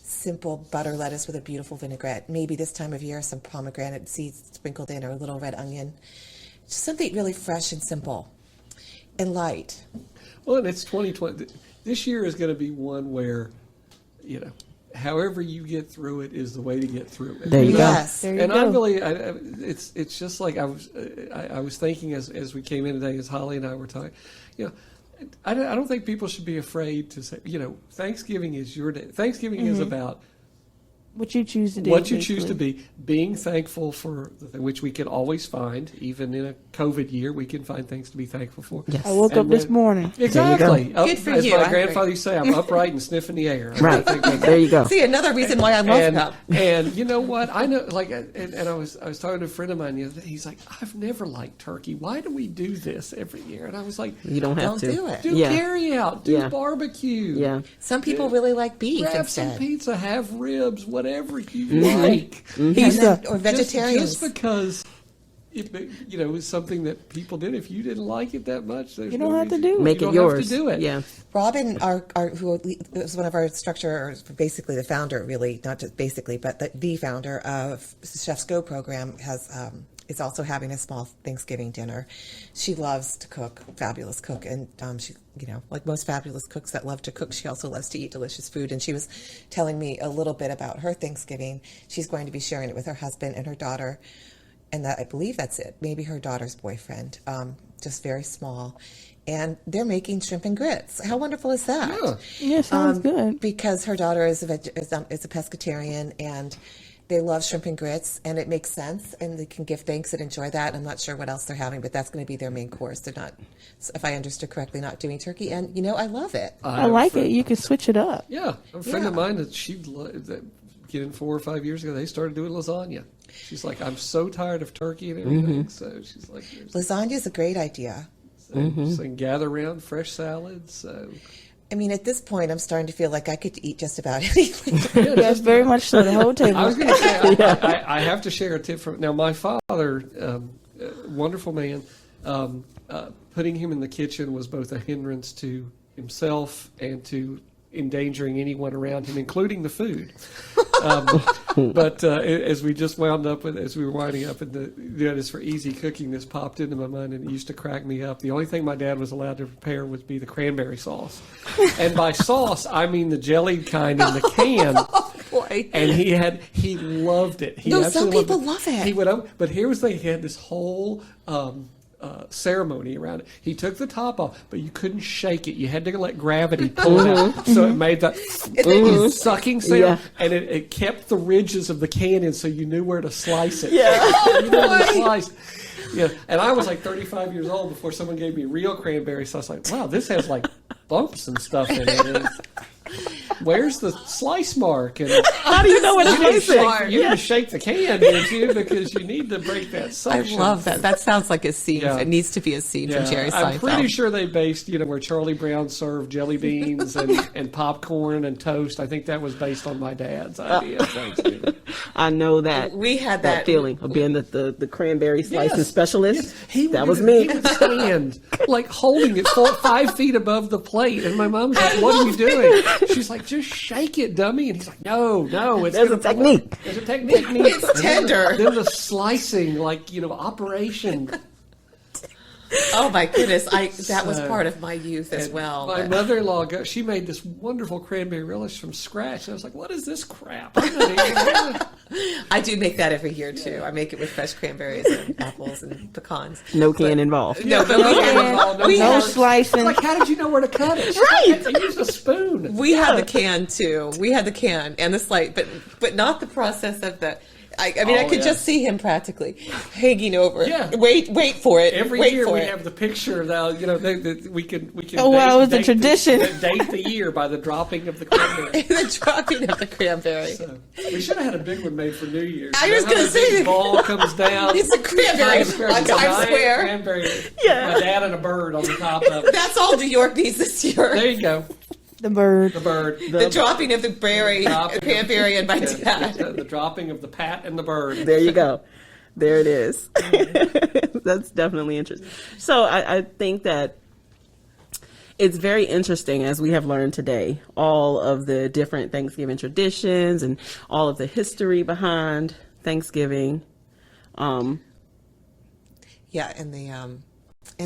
simple butter lettuce with a beautiful vinaigrette. Maybe this time of year, some pomegranate seeds sprinkled in, or a little red onion. Just something really fresh and simple and light. Well, and it's 2020. This year is going to be one where, however you get through it is the way to get through it. There you Yes. There you And go. I'm really, it's just like I was thinking as we came in today, as Holly and I were talking, I don't think people should be afraid to say, Thanksgiving is your day. Thanksgiving is about What you choose to do. what you choose to basically. be, being thankful for the thing, which we can always find, even in a COVID year, we can find things to be thankful for. Yes. I woke And up this when- morning. Exactly. Good for as you. my I grandfather used to say, I'm upright and sniffing the air. Right. There you go. See, another reason why I love them. And you know what? I know, and I was talking to a friend of mine the other day. He's like, I've never liked turkey. Why do we do this every year? And I was like, You don't have Don't to do it. do Yeah. carry out, do Yeah. barbecue. Yeah. Some people really like beef Grab some instead. pizza, have ribs, whatever you like. And Pizza. or vegetarians. Just because it's something that people did. If you didn't like it that much, there's You don't no have to reason- do it. Make you it don't have yours. to do it. Yeah. Robin, who was one of our or basically the founder, really, not just basically, but the founder of ChefsGO program is also having a small Thanksgiving dinner. She loves to cook, fabulous cook, and she, like most fabulous cooks that love to cook, she also loves to eat delicious food. And she was telling me a little bit about her Thanksgiving. She's going to be sharing it with her husband and her daughter, and I believe that's it. Maybe her daughter's boyfriend, just very small. And they're making shrimp and grits. How wonderful is that? Yeah. Yeah, sounds good. Because her daughter is a pescatarian, and they love shrimp and grits, and it makes sense, and they can give thanks and enjoy that. I'm not sure what else they're having, but that's going to be their main course. They're not, if I understood correctly, not doing turkey, and I love it. I like it. You can switch it up. Yeah, a friend of Yeah. mine that getting 4 or 5 years ago, they started doing lasagna. She's like, I'm so tired of turkey and everything. So she's like, Lasagna is a great idea. so gather around fresh salads. So I mean, at this point, I'm starting to feel like I could eat just about anything. Yes, very much so. The whole table. I was going to say, I have to share a tip from now. My father, wonderful man, putting him in the kitchen was both a hindrance to himself and to endangering anyone around him, including the food. But as we just wound up with, as we were winding up, and this for easy cooking, this popped into my mind, and it used to crack me up. The only thing my dad was allowed to prepare would be the cranberry sauce, and by sauce I mean the jellied kind in the can. boy. And he loved it. He No, absolutely some people loved love it. He went up, but here was the thing: he had this whole ceremony around it. He took the top off, but you couldn't shake it. You had to let gravity pull it out, so it made that sucking sound, Yeah. and it kept the ridges of the can in, so you knew where to slice it. Yeah. You knew where to slice. Yeah, and I was like 35 years old before someone gave me real cranberry, so I was like, wow, this has like bumps and stuff in it. And where's the slice mark? And How do you know what You to didn't place shake- it? you didn't shake the can, did you? Because you need to break that I suction. love that. That sounds like a scene. Yeah. It needs to be a scene from Jerry Seinfeld. I'm pretty sure they based, where Charlie Brown served jelly beans and popcorn and toast. I think that was based on my dad's idea of Thanksgiving. I know that. We had that that feeling of being the cranberry slicing Yes. specialist. Yes. That was me. He would stand like holding it 5 feet above the plate, and my mom's like, "What are you doing?" She's like, "Just shake it, dummy." And he's like, "No, it's There's a gonna- technique. There's a technique. It's tender. Then the slicing, operation." Oh my goodness! That was So- part of my youth as And well. My but- mother-in-law, she made this wonderful cranberry relish from scratch. And I was like, "What is this crap?" I'm not eating it. I do make that every year too. I make it with fresh cranberries and apples and pecans. No can involved. No, but we No had slicing. Like, how did you know where to cut it? Right. I used a spoon. we had the can too. We had the can and the slice, but not the process of the. I mean, I Oh, could yeah. just see him practically hanging over. Yeah. Wait for it. Every wait year for we it. have the picture now. We can. Oh, wow, it was a tradition. Date the year by the dropping of the cranberry. the dropping of the cranberry. So, we should have had a big one made for New Year's. I was You know how gonna the say big that- ball comes down. It's a cranberry on Times Giant Square. Cranberry. Yeah. My dad and a bird on the top of it. That's all New York needs this year. There you go. The bird. The bird. The dropping of the cranberry and my Yeah, dad. the dropping of the pat and the bird. There you go. There it is. That's definitely interesting. So I think that it's very interesting, as we have learned today, all of the different Thanksgiving traditions and all of the history behind Thanksgiving. Yeah, and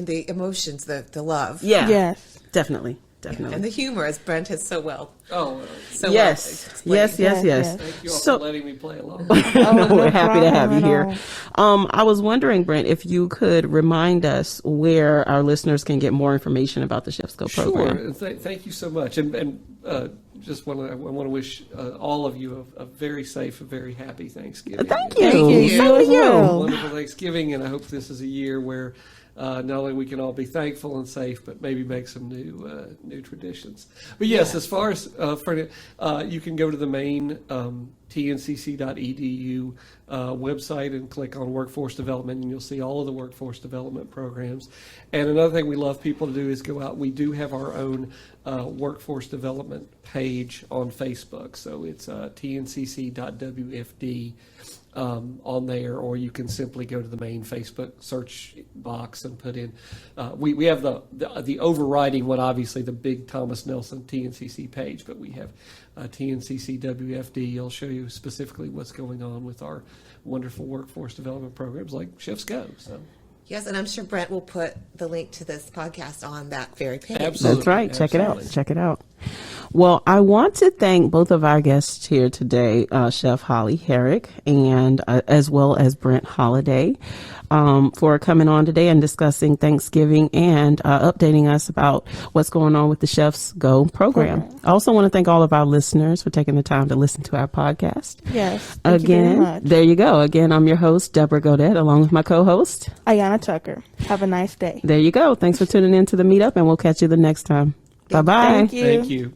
the emotions, the love, Yeah. Yes. Definitely. and the humor, as Brent has so well. Yes. Well Yes. explained. Yes. Thank you all So- for letting me play along. We're happy to have you problem here. at I was wondering, Brent, if you could remind us where our listeners can get more information about the ChefsGO program. Sure. Thank you so much. And just I want to wish all of you a very safe, a very happy Thanksgiving. Thank you. Thank you. So You as do you. well. Wonderful Thanksgiving, and I hope this is a year where not only we can all be thankful and safe, but maybe make some new traditions. But yes, as far as you can go to the main tncc.edu website and click on workforce development, and you'll see all of the workforce development programs. And another thing we love people to do is go out. We do have our own workforce development page on Facebook, so it's tncc.wfd. On there, or you can simply go to the main Facebook search box and put in. We have the overriding one, obviously the big Thomas Nelson TNCC page, but we have TNCC WFD. I'll show you specifically what's going on with our wonderful workforce development programs like ChefsGO. So. Yes, and I'm sure Brent will put the link to this podcast on that very page. Absolutely. That's right. Check it Absolutely. out. Check it out. Well, I want to thank both of our guests here today, Chef Holly Herrick and as well as Brent Holliday, for coming on today and discussing Thanksgiving and updating us about what's going on with the ChefsGO program. I also want to thank all of our listeners for taking the time to listen to our podcast. Yes. Thank you very Again, much. there you go. Again, I'm your host, Debra Godet, along with my co-host. Iyanna Tucker. Have a nice day. There you go. Thanks for tuning in to the meetup, and we'll catch you the next time. Bye-bye. Thank you. Thank you.